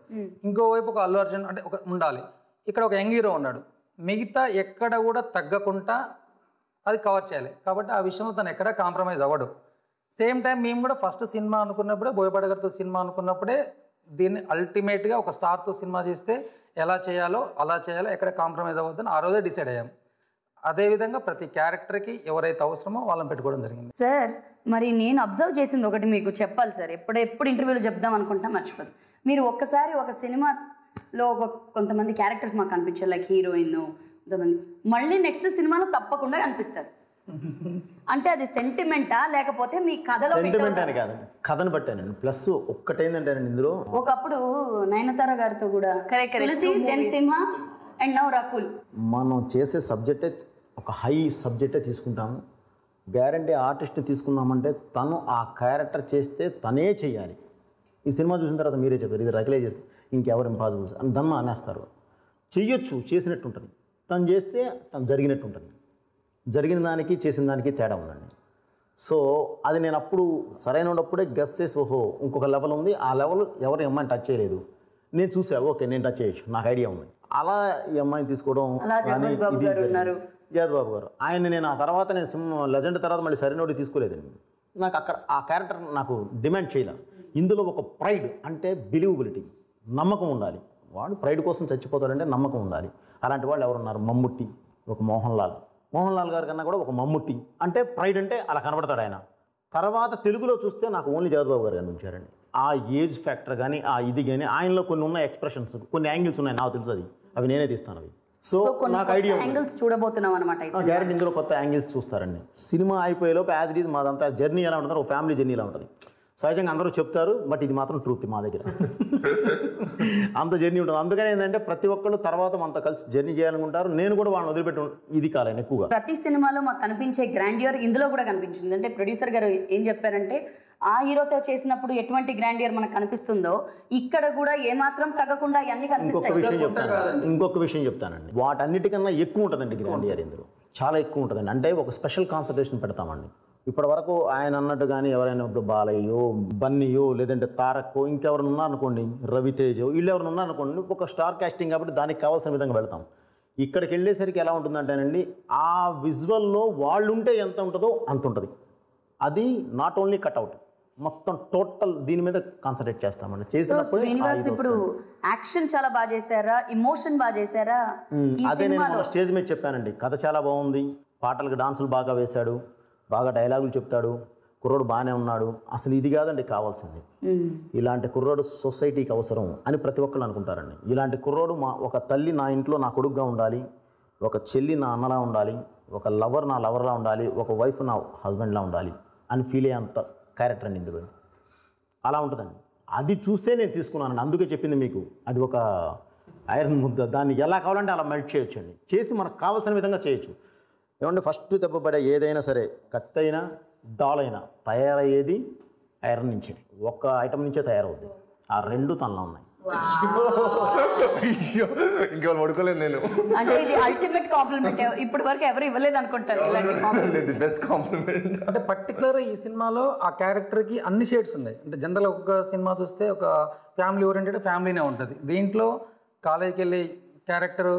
ఇంకోవైపు ఒక అల్లు అర్జున్ అంటే ఒక ఉండాలి, ఇక్కడ ఒక యంగ్ హీరో ఉన్నాడు, మిగతా ఎక్కడ కూడా తగ్గకుండా అది కవర్ చేయాలి. కాబట్టి ఆ విషయంలో తను ఎక్కడా కాంప్రమైజ్ అవ్వడు. సేమ్ టైం మేము కూడా ఫస్ట్ సినిమా అనుకున్నప్పుడే బోయపాటి గారితో సినిమా అనుకున్నప్పుడే దీన్ని అల్టిమేట్గా ఒక స్టార్తో సినిమా చేస్తే ఎలా చేయాలో అలా చేయాలో, ఎక్కడ కాంప్రమైజ్ అవ్వద్దని ఆ రోజే డిసైడ్ అయ్యాం. అదేవిధంగా ప్రతి క్యారెక్టర్కి ఎవరైతే అవసరమో వాళ్ళని పెట్టుకోవడం జరిగింది. సార్, మరి నేను అబ్జర్వ్ చేసింది ఒకటి మీకు చెప్పాలి సార్, ఎప్పుడు ఇంటర్వ్యూలో చెప్దాం అనుకుంటా మర్చిపోదు. మీరు ఒక్కసారి ఒక సినిమాలో కొంతమంది క్యారెక్టర్స్ మాకు కనిపించారు, లైక్ హీరోయిన్ కొంతమంది, మళ్ళీ నెక్స్ట్ సినిమాలో తప్పకుండా కనిపిస్తారు. అంటే అది సెంటిమెంటా లేకపోతే మీ కథలో? సెంటిమెంట్ అని కాదండి, కథను బట్టానండి. ప్లస్ ఒక్కటేందంటేనండి ఇందులో ఒకప్పుడు నయనతార గారితో కూడా Tulasi, then Simha and now Rakul. మనం చేసే సబ్జెక్టే ఒక హై సబ్జెక్టే తీసుకుంటాము. గ్యారంటీ ఆర్టిస్ట్ని తీసుకున్నామంటే తను ఆ క్యారెక్టర్ చేస్తే తనే చేయాలి. ఈ సినిమా చూసిన తర్వాత మీరే చెప్పారు ఇది రకులే చేస్తే ఇంకెవరు ఇంపాసిబుల్స్ అని దమ్మ అనేస్తారు. చెయ్యొచ్చు, చేసినట్టు ఉంటుంది. తను చేస్తే తను జరిగినట్టు ఉంటుంది. జరిగిన దానికి చేసిన దానికి తేడా ఉందండి. సో అది నేను అప్పుడు సరైనప్పుడే గెస్ చేసి ఓహో ఇంకొక లెవెల్ ఉంది, ఆ లెవెల్ ఎవరు ఈ అమ్మాయిని టచ్ చేయలేదు, నేను చూసా ఓకే నేను టచ్ చేయొచ్చు, నాకు ఐడియా ఉంది. అలా ఈ అమ్మాయిని తీసుకోవడం కానీ ఇది జగద్బాబు గారు ఆయన నేను ఆ తర్వాత నేను లెజెండ్ తర్వాత మళ్ళీ సరైనోడి తీసుకోలేదండి. నాకు అక్కడ ఆ క్యారెక్టర్ నాకు డిమాండ్ చేయలేదు. ఇందులో ఒక ప్రైడ్ అంటే బిలీవబిలిటీ, నమ్మకం ఉండాలి. వాడు ప్రైడ్ కోసం చచ్చిపోతాడంటే నమ్మకం ఉండాలి. అలాంటి వాళ్ళు ఎవరున్నారు? మమ్ముట్టి, ఒక మోహన్ లాల్ గారి కన్నా కూడా ఒక మమ్ముట్టి అంటే ప్రైడ్ అంటే అలా కనబడతాడు ఆయన. తర్వాత తెలుగులో చూస్తే నాకు ఓన్లీ జగద్బాబు గారు కనిపించారండి. ఆ ఏజ్ ఫ్యాక్టర్ కానీ ఆ ఇది కానీ ఆయనలో కొన్ని ఉన్న ఎక్స్ప్రెషన్స్, కొన్ని యాంగిల్స్ ఉన్నాయి, నాకు తెలుసు అవి నేనే తీస్తాను అవి. సో నాకు ఐడియా యాంగిల్స్ చూడబోతున్నాం అనమాట. గ్యారెంటీ ఇందులో కొత్త యాంగిల్స్ చూస్తారండి. సినిమా అయిపోయేలోపు యాజ్ ఇట్ ఈజ్ మాదంతా జర్నీ ఎలా ఉంటుందో ఒక ఫ్యామిలీ జర్నీ ఎలా ఉంటుంది. సహజంగా అందరూ చెప్తారు, బట్ ఇది మాత్రం ట్రూత్ మా దగ్గర. అంత జర్నీ ఉంటుంది. అందుకని ఏంటంటే ప్రతి ఒక్కళ్ళు తర్వాత మనతో కలిసి జర్నీ చేయాలనుకుంటారు. నేను కూడా వాళ్ళని వదిలిపెట్టి ఇది కాలేను ఎక్కువగా. ప్రతి సినిమాలో మాకు కనిపించే గ్రాండియర్ ఇందులో కూడా కనిపించింది. అంటే ప్రొడ్యూసర్ గారు ఏం చెప్పారంటే ఆ హీరోతో చేసినప్పుడు ఎటువంటి గ్రాండియర్ మనకు కనిపిస్తుందో ఇక్కడ కూడా ఏమాత్రం తగ్గకుండా అన్ని ఇంకొక విషయం చెప్తానండి. వాటన్నిటికన్నా ఎక్కువ ఉంటుందండి గ్రాండియర్ ఇందులో, చాలా ఎక్కువ ఉంటుందండి. అంటే ఒక స్పెషల్ కాన్సన్ట్రేషన్ పెడతామండి. ఇప్పటి వరకు ఆయన అన్నట్టు కానీ ఎవరైనా ఇప్పుడు బాలయ్యో, బన్నీయో, లేదంటే తారక్కో, ఇంకెవరైనా ఉన్నారనుకోండి, రవితేజో, వీళ్ళు ఎవరైనా ఉన్నారనుకోండి, ఒక స్టార్ కాస్టింగ్ కాబట్టి దానికి కావాల్సిన విధంగా పెడతాం. ఇక్కడికి వెళ్ళేసరికి ఎలా ఉంటుందంటేనండి, ఆ విజువల్లో వాళ్ళు ఉంటే ఎంత ఉంటుందో అంత ఉంటుంది. అది నాట్ ఓన్లీ కట్అవుట్, మొత్తం టోటల్ దీని మీద కాన్సన్ట్రేట్ చేస్తామండి. చేసినప్పుడు శ్రీనివాస్ ఇప్పుడు యాక్షన్ చాలా బాగా చేశారా, ఇమోషన్ బాగా చేశారా? అదే నేను స్టేజ్ మీద చెప్పానండి. కథ చాలా బాగుంది, పాటలకు డాన్సులు బాగా వేశాడు, బాగా డైలాగులు చెప్తాడు, కుర్రోడు బాగానే ఉన్నాడు. అసలు ఇది కాదండి కావాల్సింది. ఇలాంటి కుర్రోడు సొసైటీకి అవసరం అని ప్రతి ఒక్కళ్ళు అనుకుంటారండి. ఇలాంటి కుర్రోడు ఒక తల్లి నా ఇంట్లో నా కొడుకుగా ఉండాలి, ఒక చెల్లి నా అన్నలా ఉండాలి, ఒక లవర్ నా లవర్లా ఉండాలి, ఒక వైఫ్ నా హస్బెండ్లా ఉండాలి అని ఫీల్ అయ్యేంత క్యారెక్టర్ అండి ఇందులో. అలా ఉంటుందండి. అది చూసే నేను తీసుకున్నానండి. అందుకే చెప్పింది మీకు, అది ఒక ఐరన్ ముద్ద. దాన్ని ఎలా కావాలంటే అలా మెల్ట్ చేయొచ్చండి. చేసి మనకు కావాల్సిన విధంగా చేయొచ్చు. ఏమంటే ఫస్ట్ దెబ్బపడే ఏదైనా సరే, కత్తి అయినా డాల్ అయినా తయారయ్యేది ఐరన్ నుంచే, ఒక్క ఐటమ్ నుంచే తయారవుద్ది. ఆ రెండు తనలో ఉన్నాయి. ఇంకా పడుకోలేదు నేను. అంటే ఇది అల్టిమేట్ కాంప్లిమెంట్. ఇప్పటి వరకు ఎవరు ఇవ్వలేదు అనుకుంటారు బెస్ట్ కాంప్లిమెంట్. అంటే పర్టికులర్ ఈ సినిమాలో ఆ క్యారెక్టర్కి అన్ని షేడ్స్ ఉన్నాయి. అంటే జనరల్ ఒక సినిమా చూస్తే ఒక ఫ్యామిలీ ఓరియంటెడ్ ఫ్యామిలీనే ఉంటుంది. దీంట్లో కాలేజీకి వెళ్ళే క్యారెక్టర్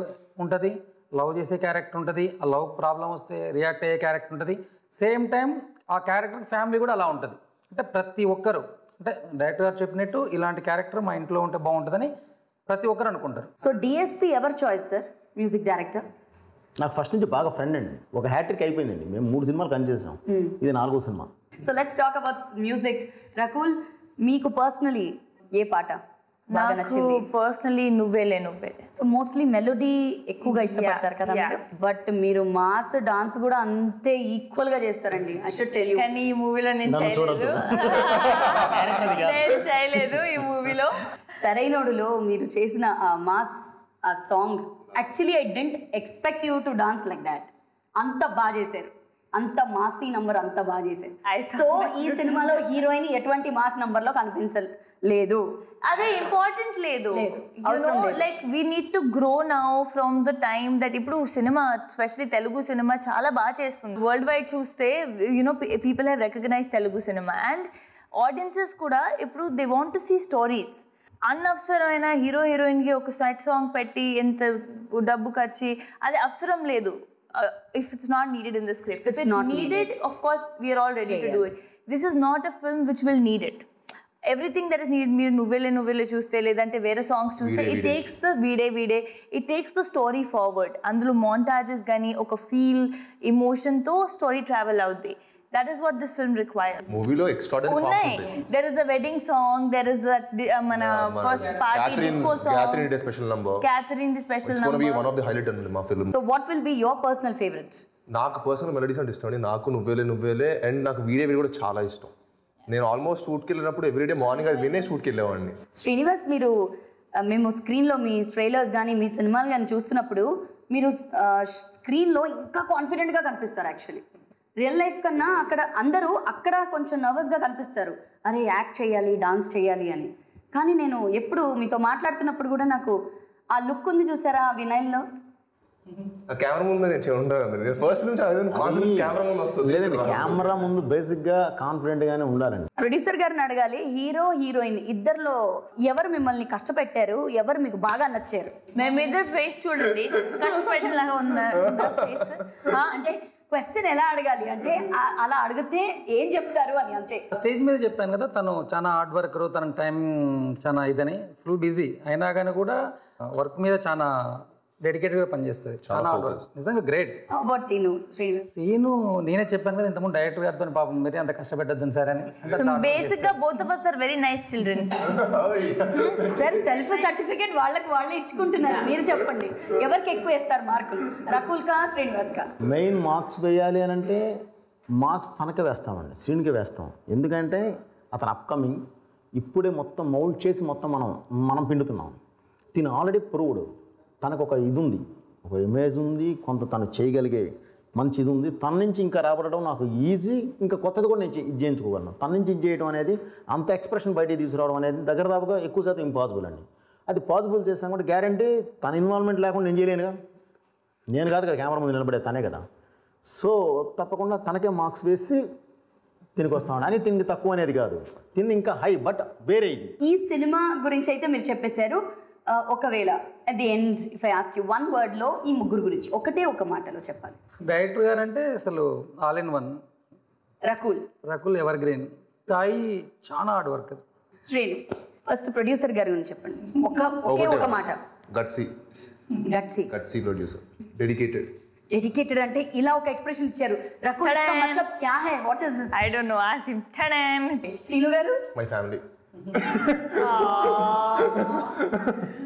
ఉంటుంది, లవ్ చేసే క్యారెక్టర్ ఉంటుంది, ఆ లవ్ ప్రాబ్లం వస్తే రియాక్ట్ అయ్యే క్యారెక్టర్ ఉంటుంది. సేమ్ టైం ఆ క్యారెక్టర్ ఫ్యామిలీ కూడా అలా ఉంటుంది. అంటే ప్రతి ఒక్కరు, అంటే డైరెక్టర్ గారు చెప్పినట్టు ఇలాంటి క్యారెక్టర్ మా ఇంట్లో ఉంటే బాగుంటుందని ప్రతి ఒక్కరు అనుకుంటారు. So DSP ever choice sir, music director? నాకు ఫస్ట్ నుంచి బాగా ఫ్రెండ్ అండి. ఒక హ్యాట్రిక్ అయిపోయిందండి. మేము 3 సినిమాలు పనిచేసాం, ఇది 4వ cinema. So let's talk about music. Rakul, మీకు పర్సనలీ ఏ పాట బాగా నచ్చింది? పర్సనలీ నువ్వేలే. సో మోస్ట్లీ మెలోడీ ఎక్కువగా ఇష్టపడతారు కదా మీరు, బట్ మీరు మాస్ డాన్స్ కూడా అంతే ఈక్వల్ గా చేస్తారండి. I should tell you. కానీ ఈ మూవీలో నేను చేయలేదు. ఈ మూవీలో సరైనోడులో మీరు చేసిన ఆ మాస్ ఆ song, actually I didn't expect you to dance like that. అంత బాగా చేశారు, అంత మాసీ నంబర్ అంత బాగా చేశారు. సో ఈ సినిమాలో హీరోయిన్ ఎటువంటి మాస్ నంబర్ లో కనిపించలేదు. అదే ఇంపార్టెంట్ లేదు. Like we need to grow now from the time that ఇప్పుడు సినిమా, ఎస్పెషలీ తెలుగు సినిమా చాలా బాగా చేస్తుంది. వరల్డ్ వైడ్ చూస్తే people have recognise Telugu cinema and audiences కూడా ఇప్పుడు they want to see stories. అనవసరమైన హీరోయిన్కి ఒక సెట్ సాంగ్ పెట్టి ఎంత డబ్బు ఖర్చి అది అవసరం లేదు. If it's not needed in the script, if it's needed, of course we are all ready to do it. This is not a film which will need it. Everything that is needed, మీరు నువ్వేలే చూస్తే లేదంటే వేరే songs చూస్తే, it takes the వీడే it takes the story forward. అందులో montages కానీ ఒక ఫీల్ ఎమోషన్తో స్టోరీ ట్రావెల్ అవుద్ది. That is what this film requires. మూవీలో ఎక్స్ట్రాడనరీ సాంగ్స్ ఉంటాయి. There is a wedding song, there is that మన first party disco song, Catherine the special number. It's going to be one of the highlight in my film. So what will be your personal favorite? నాకు personal melodies అంటే ఇష్టం అండి. నాకు నువ్వేలే and నాకు video కూడా చాలా ఇష్టం. నేను ఆల్మోస్ట్ షూట్కి వెళ్ళినప్పుడు ఎవ్రీడే మార్నింగ్ అది వినే షూట్కి వెళ్ళేవాడిని. శ్రీనివాస్, మీరు మేము స్క్రీన్లో మీ ట్రైలర్స్ కానీ మీ సినిమాలు కానీ చూస్తున్నప్పుడు మీరు స్క్రీన్లో ఇంకా కాన్ఫిడెంట్గా కనిపిస్తారు. యాక్చువల్లీ రియల్ లైఫ్ కన్నా అక్కడ అందరూ అక్కడ కొంచెం నర్వస్గా కనిపిస్తారు, అరే యాక్ట్ చేయాలి, డాన్స్ చేయాలి అని. కానీ నేను ఎప్పుడు మీతో మాట్లాడుతున్నప్పుడు కూడా నాకు ఆ లుక్ ఉంది చూసారా వినైల్లో. కెమెరా ముందు నేను ఫస్ట్ నుంచి కెమెరా ముందు వస్తుంది. లేదండి, కెమెరా ముందు బేసిక్గా కాన్ఫిడెంట్గానే ఉండాలండి. ప్రొడ్యూసర్ గారిని అడగాలి, హీరో హీరోయిన్ ఇద్దరిలో ఎవరు మిమ్మల్ని కష్టపెట్టారు, ఎవరు మీకు బాగా నచ్చారు? మేమిద్దరు ఫేస్ చూడండి, కష్టపెట్టేలాగా ఉందా ఫేస్? అంటే క్వశ్చన్ ఎలా అడగాలి అంటే అలా అడిగితే ఏం చెప్తారు అని అంతే. స్టేజ్ మీద చెప్పాను కదా, తను చాలా హార్డ్ వర్కరు, తన టైం చాలా ఇదని ఫుల్ బిజీ అయినా కానీ కూడా వర్క్ మీద చాలా డెడికేటెడ్గా పనిచేస్తుంది. చాలా హార్డ్ వర్క్, నిజంగా గ్రేట్. అబౌట్ సీను శ్రీనివాస్. సీను నేనే చెప్పాను కదా ఇంతకుముందు డైరెక్టర్ గారితో పాపం మీరు అంత కష్టపెట్టద్దని సార్ అని. బేసిక్ గా both of us are very nice children. Sir self certificate వాళ్ళే ఇచ్చుకుంటున్నారు. మీరు చెప్పండి ఎవరికి ఎక్కువ వేస్తారు మార్కులు, రకుల్ కా శ్రీనివాస్ కా? మెయిన్ మార్క్స్ వేయాలి అని అంటే మార్క్స్ తనకే వేస్తామండి, శ్రీనికే వేస్తాం. ఎందుకంటే అతను అప్కమింగ్, ఇప్పుడే మొత్తం మౌల్డ్ చేసి మొత్తం మనం పిండుతున్నాం. తిను ఆల్రెడీ ప్రూవ్డ్, తనకు ఒక ఇది ఉంది, ఒక ఇమేజ్ ఉంది, కొంత తను చేయగలిగే మంచి ఇది ఉంది. తన నుంచి ఇంకా రాబడడం నాకు ఈజీ, ఇంకా కొత్తది కూడా నేను ఇది చేయించుకోగలను. తన నుంచి ఇది చేయడం అనేది, అంత ఎక్స్ప్రెషన్ బయటికి తీసుకురావడం అనేది దగ్గర దాపుగా ఎక్కువ శాతం ఇంపాసిబుల్ అండి. అది పాసిబుల్ చేసాం కూడా గ్యారంటీ తన ఇన్వాల్వ్మెంట్ లేకుండా నేను చేయలేనుగా. నేను కాదు కదా కెమెరా ముందు నిలబడే, తనే కదా. సో తప్పకుండా తనకే మార్క్స్ వేసి తినికి వస్తామండి. అని తినికి తక్కువ అనేది కాదు, తిని ఇంకా హై, బట్ వేరే ఇది. ఈ సినిమా గురించి అయితే మీరు చెప్పేశారు. ఒకవేళ at the end if I ask you one word లో ఈ ముగ్గురు గురించి ఒకటే ఒక మాటలో చెప్పాలి. డైరెక్టర్ గారు అంటే అసలు all in one. Rakul evergreen. Sai చాలా hard worker. Srinu first producer గారి గురించి చెప్పండి, ఒకే ఒక మాట. గట్సీ ప్రొడ్యూసర్, డెడికేటెడ్ అంటే ఇలా ఒక ఎక్స్ప్రెషన్ ఇచ్చారు. రకుల్ ఇస్కా మతలబ్ క్యా హై, what is this? I don't know, ask him. Tadam. Seenu గారు? My family.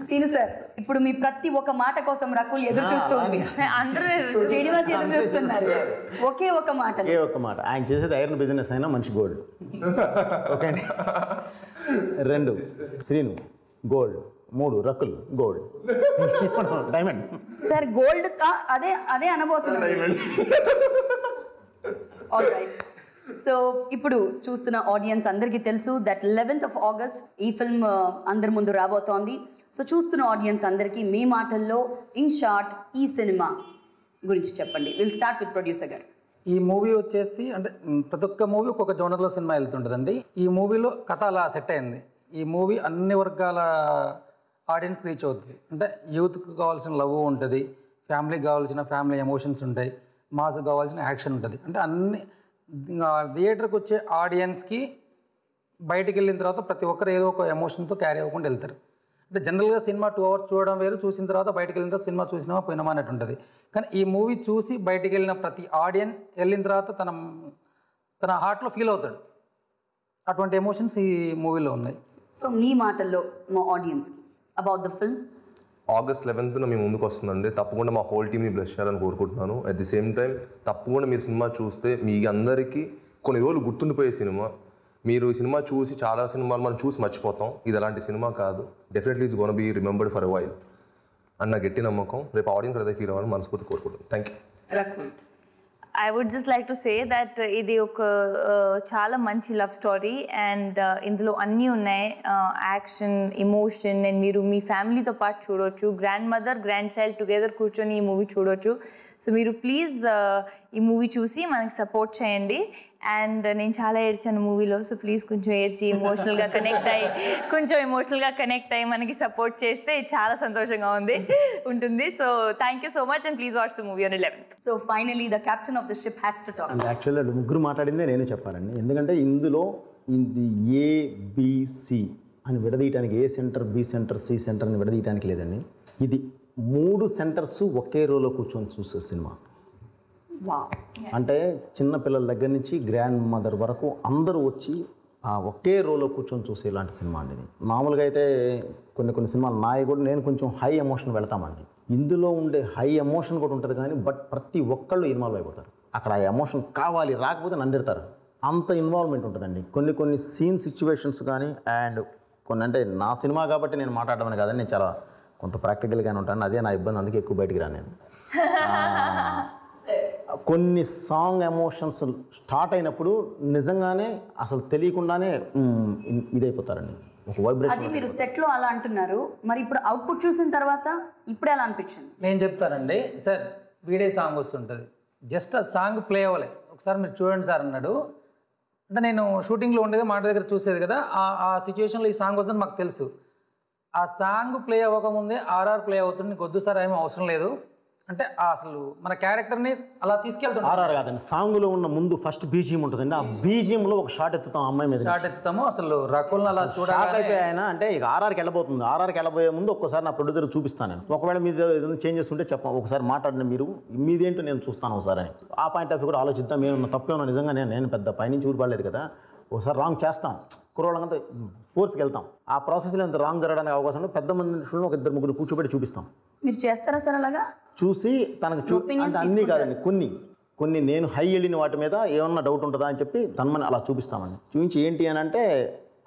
సీను సార్, ఇప్పుడు మీ ప్రతి ఒక్క మాట కోసం రకుల్ ఎదురు చూస్తుంది, అందరూ శ్రీనివాస్ ఎదురు చూస్తున్నారు. ఒకే ఒక మాట. ఆయన చేసేది ఐరన్ బిజినెస్ అయినా మంచి గోల్డ్. ఓకే అండి. 2 Srinu gold, 3 Rakul gold, diamond. Sir gold అదే అనబోతున్నాను. ఆల్రైట్. సో ఇప్పుడు చూస్తున్న ఆడియన్స్ అందరికీ తెలుసు దట్ 11th of August ఈ ఫిల్మ్ అందరి ముందు రాబోతోంది. సో చూస్తున్న ఆడియన్స్ అందరికీ మీ మాటల్లో ఇన్ షార్ట్ ఈ సినిమా గురించి చెప్పండి. విల్ స్టార్ట్ విత్ ప్రొడ్యూసర్ గారు. ఈ మూవీ వచ్చేసి అంటే ప్రతి ఒక్క మూవీ ఒక్కొక్క జోనర్లో సినిమా వెళ్తుంటుందండి. ఈ మూవీలో కథ అలా సెట్ అయింది. ఈ మూవీ అన్ని వర్గాల ఆడియన్స్కి రీచ్ అవుతుంది. అంటే యూత్కి కావాల్సిన లవ్ ఉంటుంది, ఫ్యామిలీకి కావాల్సిన ఫ్యామిలీ ఎమోషన్స్ ఉంటాయి, మాస్కి కావాల్సిన యాక్షన్ ఉంటుంది. అంటే అన్ని థియేటర్కి వచ్చే ఆడియన్స్కి బయటికి వెళ్ళిన తర్వాత ప్రతి ఒక్కరు ఏదో ఒక ఎమోషన్తో క్యారీ అవ్వకుండా వెళ్తారు. అంటే జనరల్గా సినిమా 2 hours చూడడం వేరు, చూసిన తర్వాత బయటికి వెళ్ళిన తర్వాత సినిమా చూసినామా పోయినామా అన్నట్టు ఉంటుంది. కానీ ఈ మూవీ చూసి బయటికి వెళ్ళిన ప్రతి ఆడియన్స్ వెళ్ళిన తర్వాత తన హార్ట్లో ఫీల్ అవుతాడు. అటువంటి ఎమోషన్స్ ఈ మూవీలో ఉన్నాయి. సో మీ మాటల్లో మా ఆడియన్స్కి about the film. August 11th మీ ముందుకు వస్తుందండి. తప్పకుండా మా హోల్ టీమ్ని బ్లెస్ చేయాలని కోరుకుంటున్నాను. అట్ ది సేమ్ టైం తప్పకుండా మీరు సినిమా చూస్తే మీ అందరికీ కొన్ని రోజులు గుర్తుండిపోయే సినిమా. మీరు ఈ సినిమా చూసి చాలా సినిమాలు మనం చూసి మర్చిపోతాం, ఇది అలాంటి సినిమా కాదు. Definitely it's gonna be remembered for a while అన్న గట్టి నమ్మకం. రేపు ఆడియన్స్ అదే ఫీల్ అవ్వాలని మనస్ఫూర్తి కోరుకుంటాం. Thank you. I would just like to say that ఇది ఒక చాలా మంచి లవ్ స్టోరీ అండ్ ఇందులో అన్నీ ఉన్నాయి, యాక్షన్, ఎమోషన్, అండ్ మీరు మీ ఫ్యామిలీతో పాటు చూడవచ్చు. Grand mother, grand child together కూర్చొని ఈ మూవీ చూడవచ్చు. సో మీరు ప్లీజ్ ఈ మూవీ చూసి మనకి సపోర్ట్ చేయండి. అండ్ నేను చాలా ఏడ్చాను మూవీలో, సో ప్లీజ్ కొంచెం ఏడ్చి ఎమోషనల్గా కనెక్ట్ అయ్యి మనకి సపోర్ట్ చేస్తే చాలా సంతోషంగా ఉంటుంది. So thank you so much and please watch the movie on 11th. So finally the captain of the ship has to talk. And actually ముగ్గురు మాట్లాడిందే నేనే చెప్పాలండి. ఎందుకంటే ఇందులో ఇది ABC అని విడదీయడానికి, A centre, B centre, C centre అని విడదీయడానికి లేదండి. ఇది 3 సెంటర్స్ ఒకే రోలో కూర్చొని చూసే సినిమా. అంటే చిన్న పిల్లల దగ్గర నుంచి గ్రాండ్ మదర్ వరకు అందరూ వచ్చి ఆ ఒకే రోలో కూర్చొని చూసే ఇలాంటి సినిమా అండి ఇది. మామూలుగా అయితే కొన్ని సినిమాలు నాయి కూడా నేను కొంచెం హై ఎమోషన్ వెళ్తామండి. ఇందులో ఉండే హై ఎమోషన్ కూడా ఉంటుంది కానీ బట్ ప్రతి ఒక్కళ్ళు ఇన్వాల్వ్ అయిపోతారు. అక్కడ ఆ ఎమోషన్ కావాలి, రాకపోతే నందిడతారు. అంత ఇన్వాల్వ్మెంట్ ఉంటుందండి. కొన్ని సీన్ సిచ్యువేషన్స్ కానీ అండ్ కొన్ని అంటే నా సినిమా కాబట్టి నేను మాట్లాడమని కాదని నేను చాలా కొంత ప్రాక్టికల్గానే ఉంటాను. అదే నా ఇబ్బంది, అందుకే ఎక్కువ బయటికి రాను నేను. కొన్ని సాంగ్ ఎమోషన్స్ స్టార్ట్ అయినప్పుడు నిజంగానే అసలు తెలియకుండానే ఇదైపోతారండి, ఒక వైబ్రేషన్. అది మీరు సెట్లో అలా అంటున్నారు, మరి ఇప్పుడు అవుట్పుట్ చూసిన తర్వాత ఇప్పుడు ఎలా అనిపించింది? నేను చెప్తానండి సార్. వీడే సాంగ్ వస్తుంటుంది, జస్ట్ ఆ సాంగ్ ప్లే అవ్వలే. ఒకసారి మీరు చూడండి సార్ అన్నాడు. అంటే నేను షూటింగ్లో ఉండేది, మాట దగ్గర చూసేది కదా, ఆ సిచ్యువేషన్లో ఈ సాంగ్ వస్తుంది మాకు తెలుసు. ఆ సాంగ్ ప్లే అవ్వకముందే RR ప్లే అవుతుంది, నీకు వద్దు సార్ ఏమీ అవసరం లేదు అంటే అసలు మన క్యారెక్టర్ని అలా తీసుకెళ్తాం. ఆర్ఆర్ కాదండి, సాంగ్లో ఉన్న ముందు ఫస్ట్ బీజిఎం ఉంటుందండి. ఆ బీజిఎంలో ఒక షాట్ ఎత్తుతాం అమ్మాయి మీద, షాట్ ఎత్తుతాము. అసలు రకుల్ని అలా షాక్ చూడాలి. అయిపోయి ఆయన అంటే ఇక ఆర్ఆర్కి వెళ్ళబోతుంది. ఆర్ఆర్కి వెళ్ళబోయే ముందు ఒక్కసారి నా ప్రొడ్యూసర్ చూపిస్తాను నేను. ఒకవేళ మీద ఏదైనా చేంజెస్ ఉంటే చెప్పండి, ఒకసారి మాట్లాడిన మీరు మీదేంటో నేను చూస్తాను ఒకసారి అని. ఆ పాయింట్ ఆఫ్ వ్యూ కూడా ఆలోచిద్దాం. ఏమన్నా తప్పేమన్నా నిజంగా నేను పెద్ద పైనుంచి ఊరిపడలేదు కదా, ఒకసారి రాంగ్ చేస్తాం, కుర్రోళ్ళంతా ఫోర్స్కి వెళ్తాం. ఆ ప్రాసెస్లో ఎంత రాంగ్ జరగడానికి అవకాశం ఉంటే పెద్ద మంది ఒక 2-3 కూర్చోబెట్టి చూపిస్తాం. మీరు చేస్తారా సార్ అలాగా? చూసి తనకు అంటే అన్నీ కాదండి, కొన్ని నేను హై వెళ్ళిన వాటి మీద ఏమన్నా డౌట్ ఉంటుందా అని చెప్పి తనమని అలా చూపిస్తామండి. చూపించి ఏంటి అని అంటే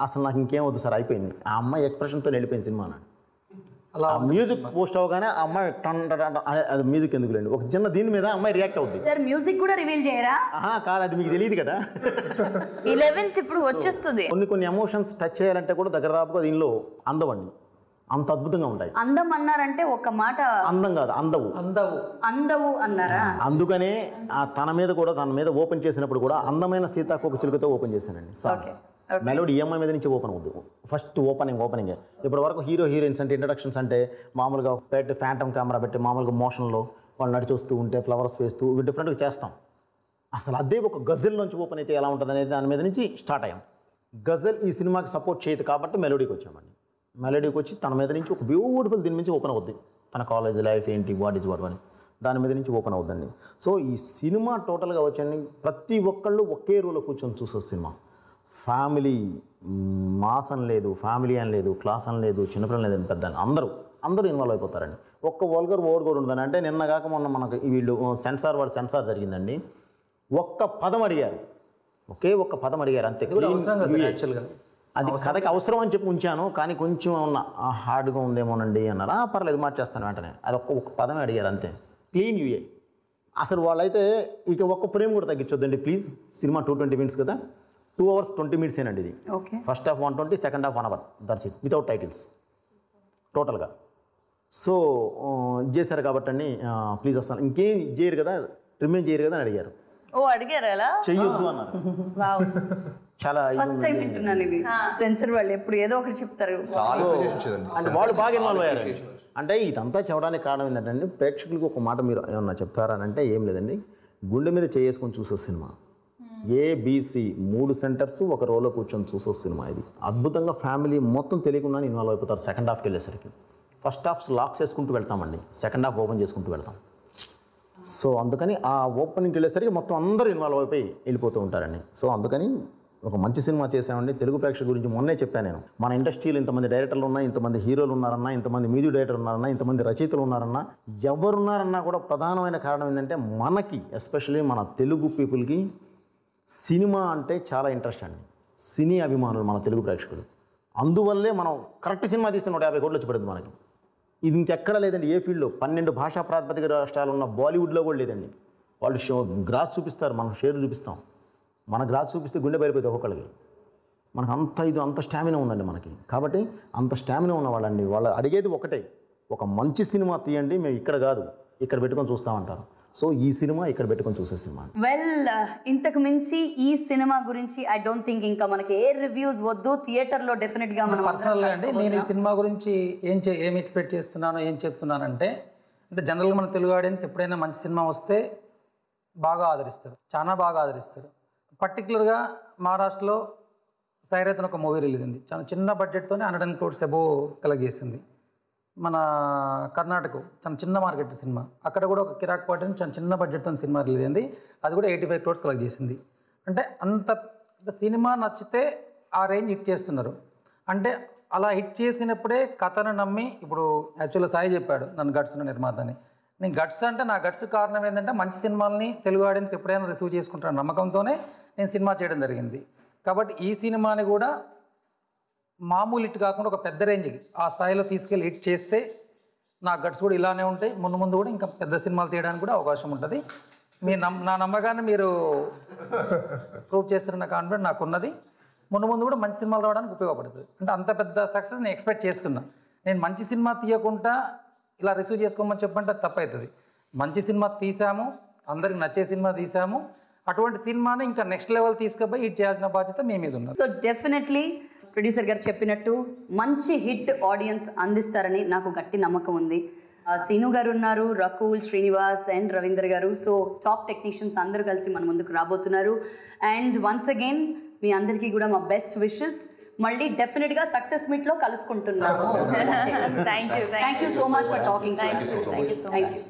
అసలు నాకు ఇంకేం వద్దు సార్ అయిపోయింది, ఆ అమ్మాయి ఎక్స్ప్రెషన్తో వెళ్ళిపోయింది సినిమా అని. అలా మ్యూజిక్ పోస్ట్ అవగానే ఆ అమ్మాయి అది మ్యూజిక్ ఎందుకు లేండి, ఒక చిన్న దీని మీద అమ్మాయి రియాక్ట్ అవుద్ది. సార్ మ్యూజిక్ కూడా రివీల్ చేయరా? కాదు, అది మీకు తెలియదు కదా. 11th ఇప్పుడు వచ్చేస్తుంది. కొన్ని ఎమోషన్స్ టచ్ చేయాలంటే కూడా దగ్గర దాపుగా దీనిలో అందవండి, అంత అద్భుతంగా ఉంటాయి. అందం అన్నారంటే ఒక మాట, అందం కాదు అందవు అన్నారా? అందుకనే తన మీద ఓపెన్ చేసినప్పుడు కూడా అందమైన సీతాకోక చిలుకతో ఓపెన్ చేశానండి. మెలోడీ ఈఎంఐ మీద నుంచి ఓపెన్ అవుద్ది. ఫస్ట్ ఓపెనింగ్ ఇప్పటి వరకు హీరోయిన్స్ అంటే ఇంట్రడక్షన్స్ అంటే మామూలుగా పెట్టి ఫ్యాంటమ్ కెమెరా పెట్టి మామూలుగా మోషన్లో వాళ్ళు నడిచి వస్తూ ఉంటే ఫ్లవర్స్ వేస్తూ డిఫరెంట్గా చేస్తాం. అసలు అదే ఒక గజల్ నుంచి ఓపెన్ అయితే ఎలా ఉంటుంది అనేది దాని మీద నుంచి స్టార్ట్ అయ్యాం. గజల్ ఈ సినిమాకి సపోర్ట్ చేయదు కాబట్టి మెలోడీకి వచ్చామండి. మెలోడీకి వచ్చి తన మీద నుంచి ఒక బ్యూటిఫుల్ దీని నుంచి ఓపెన్ అవుద్ది. తన కాలేజ్ లైఫ్ ఏంటి, వాట్ అని దాని మీద నుంచి ఓపెన్ అవుద్దండి. సో ఈ సినిమా టోటల్గా వచ్చండి, ప్రతి ఒక్కళ్ళు ఒకే రోలో కూర్చొని చూసే సినిమా. ఫ్యామిలీ మాస్ అని లేదు, ఫ్యామిలీ అని లేదు, క్లాస్ అని లేదు, చిన్నపిల్లలు లేదని పెద్ద అందరూ ఇన్వాల్వ్ అయిపోతారండి. ఒక్క వల్గర్ ఓవర్ కూడా ఉందని అంటే నిన్నగాక మొన్న మనకు వీళ్ళు సెన్సార్ జరిగిందండి. ఒక్క పదం అడిగారు అంతే. అది కథకి అవసరం అని చెప్పి ఉంచాను, కానీ కొంచెం ఉన్న హార్డ్గా ఉందేమోనండి అన్నారు. పర్లేదు మార్చేస్తాను వెంటనే. అది ఒక్క పదమే అడిగారు అంతే, క్లీన్ యూఏ. అసలు వాళ్ళైతే ఇక ఒక్క ఫ్రేమ్ కూడా తగ్గించొద్దండి ప్లీజ్. సినిమా 220 minutes కదా, 2 hours 20 minutes ఏనండి ఇది. First half 120, second half 1 hour, that's it, without titles టోటల్గా. సో చేశారు కాబట్టి అండి ప్లీజ్ వస్తాను, ఇంకేం చేయరు కదా, రిమైన్ చేయరు కదా అని అడిగారు. అడిగారు అలా చెయ్యొద్దు అన్నారు. చాలా ఫస్ట్ టైం వింటున్నాను ఇది. సెన్సర్ వాళ్ళు ఎప్పుడు ఏదో ఒకటి చెప్తారు. అంటే వాళ్ళు బాగా ఇన్వాల్వ్ అయ్యారు. అంటే ఇదంతా చెప్పడానికి కారణం ఏంటంటే ప్రేక్షకులకు ఒక మాట మీరు ఏమన్నా చెప్తారా అని అంటే ఏం లేదండి, గుండె మీద చేసుకొని చూసే సినిమా. ABC 3 సెంటర్స్ ఒక రోలో కూర్చొని చూసే సినిమా ఇది. అద్భుతంగా ఫ్యామిలీ మొత్తం తెలియకుండా ఇన్వాల్వ్ అయిపోతారు. సెకండ్ హాఫ్కి వెళ్ళేసరికి ఫస్ట్ హాఫ్ లాక్స్ వేసుకుంటూ వెళ్తామండి, సెకండ్ హాఫ్ ఓపెన్ చేసుకుంటూ వెళ్తాం. సో అందుకని ఆ ఓపెనింగ్కి వెళ్ళేసరికి మొత్తం అందరూ ఇన్వాల్వ్ అయిపోయి వెళ్ళిపోతూ ఉంటారండి. సో అందుకని ఒక మంచి సినిమా చేసామండి. తెలుగు ప్రేక్షకుల గురించి మొన్నే చెప్పాను నేను. మన ఇండస్ట్రీలో ఇంతమంది డైరెక్టర్లు ఉన్నా, ఇంతమంది హీరోలు ఉన్నారన్నా, ఇంతమంది మ్యూజిక్ డైరెక్టర్ ఉన్నారన్నా, ఇంతమంది రచయితలు ఉన్నారన్నా, ఎవరున్నారన్నా కూడా ప్రధానమైన కారణం ఏంటంటే మనకి ఎస్పెషల్లీ మన తెలుగు పీపుల్కి సినిమా అంటే చాలా ఇంట్రెస్ట్ అండి. సినీ అభిమానులు మన తెలుగు ప్రేక్షకులు. అందువల్లే మనం కరెక్ట్ సినిమా తీస్తే 150 కోట్లు వచ్చి పడుతుంది మనకి. ఇది ఇంకెక్కడ లేదండి ఏ ఫీల్డ్లో. 12 భాషా ప్రాతిపదిక రాష్ట్రాలు ఉన్న బాలీవుడ్లో కూడా లేదండి. వాళ్ళు గ్రాస్ చూపిస్తారు, మనం షేర్ చూపిస్తాం. మన గ్రాస్ చూపిస్తే గుండె బయలుపోతుంది ఒక్కొక్కరికి. మనకు అంత స్టామినా ఉందండి మనకి. కాబట్టి అంత స్టామినా ఉన్న వాళ్ళండి, వాళ్ళు అడిగేది ఒకటే, ఒక మంచి సినిమా తీయండి, మేము ఇక్కడ కాదు ఇక్కడ పెట్టుకొని చూస్తామంటారు. సో ఈ సినిమా ఇక్కడ పెట్టుకొని చూసే సినిమా. వెల్, ఇంతకు మించి ఈ సినిమా గురించి ఐ డోంట్ థింక్ ఇంకా మనకి ఏ రివ్యూస్ వద్దు. థియేటర్లో డెఫినెట్గా మనం పర్సనల్గా అండి నేను ఈ సినిమా గురించి ఏం ఎక్స్పెక్ట్ చేస్తున్నానో ఏం చెప్తున్నానంటే, అంటే జనరల్గా మన తెలుగు ఆడియన్స్ ఎప్పుడైనా మంచి సినిమా వస్తే బాగా ఆదరిస్తారు, చాలా బాగా ఆదరిస్తారు. పర్టికులర్గా మహారాష్ట్రలో సైరత్ అని ఒక మూవీ రిలీజ్ అయింది. చాలా చిన్న బడ్జెట్తోనే 100 crores అబోవ్ కలెక్ట్ చేసింది. మన కర్ణాటక చాలా చిన్న మార్కెట్ సినిమా, అక్కడ కూడా ఒక కిరాక్ పాటని చాలా చిన్న బడ్జెట్తో సినిమా రిలీజ్ అయింది. అది కూడా 85 crores కలెక్ట్ చేసింది. అంటే అంత సినిమా నచ్చితే ఆ రేంజ్ హిట్ చేస్తున్నారు. అంటే అలా హిట్ చేసినప్పుడే కథను నమ్మి, ఇప్పుడు యాక్చువల్గా సాయి చెప్పాడు నన్ను గట్స్ ఉన్న నిర్మాత అని. నేను గట్స్ అంటే నా గట్స్ కారణం ఏంటంటే మంచి సినిమాలని తెలుగు ఆడియన్స్ ఎప్పుడైనా రిసీవ్ చేసుకుంటాను నమ్మకంతోనే నేను సినిమా చేయడం జరిగింది. కాబట్టి ఈ సినిమాని కూడా మామూలు హిట్ కాకుండా ఒక పెద్ద రేంజ్కి ఆ స్థాయిలో తీసుకెళ్ళి హిట్ చేస్తే నా గట్స్ కూడా ఇలానే ఉంటాయి. ముందు కూడా ఇంకా పెద్ద సినిమాలు తీయడానికి కూడా అవకాశం ఉంటుంది. నా నమ్మకాన్ని మీరు ప్రూవ్ చేస్తున్న కాన్ఫిడెంట్ నాకున్నది. ముందు కూడా మంచి సినిమాలు రావడానికి ఉపయోగపడుతుంది. అంటే అంత పెద్ద సక్సెస్ నేను ఎక్స్పెక్ట్ చేస్తున్నా. నేను మంచి సినిమా తీయకుండా ఇలా రిసీవ్ చేసుకోమని చెప్పంటే తప్పవుతుంది. మంచి సినిమా తీసాము, అందరికి నచ్చే సినిమా తీసాము, అటువంటి సినిమాని ఇంకా నెక్స్ట్ లెవెల్ తీసుకుపోయి హిట్ చేయాల్సిన బాధ్యత మీ మీద ఉన్నది. సో డెఫినెట్లీ ప్రొడ్యూసర్ గారు చెప్పినట్టు మంచి హిట్ ఆడియన్స్ అందిస్తారని నాకు గట్టి నమ్మకం ఉంది. సీను గారు ఉన్నారు, రకుల్, శ్రీనివాస్ అండ్ రవీంద్ర గారు. సో టాప్ టెక్నీషియన్స్ అందరూ కలిసి మన ముందుకు రాబోతున్నారు. అండ్ వన్స్ అగైన్ మీ అందరికీ కూడా మా బెస్ట్ విషెస్. మళ్ళీ డెఫినెట్గా సక్సెస్ మీట్లో కలుసుకుంటున్నాము. Thank you thank you so much for talking. Thank you so much.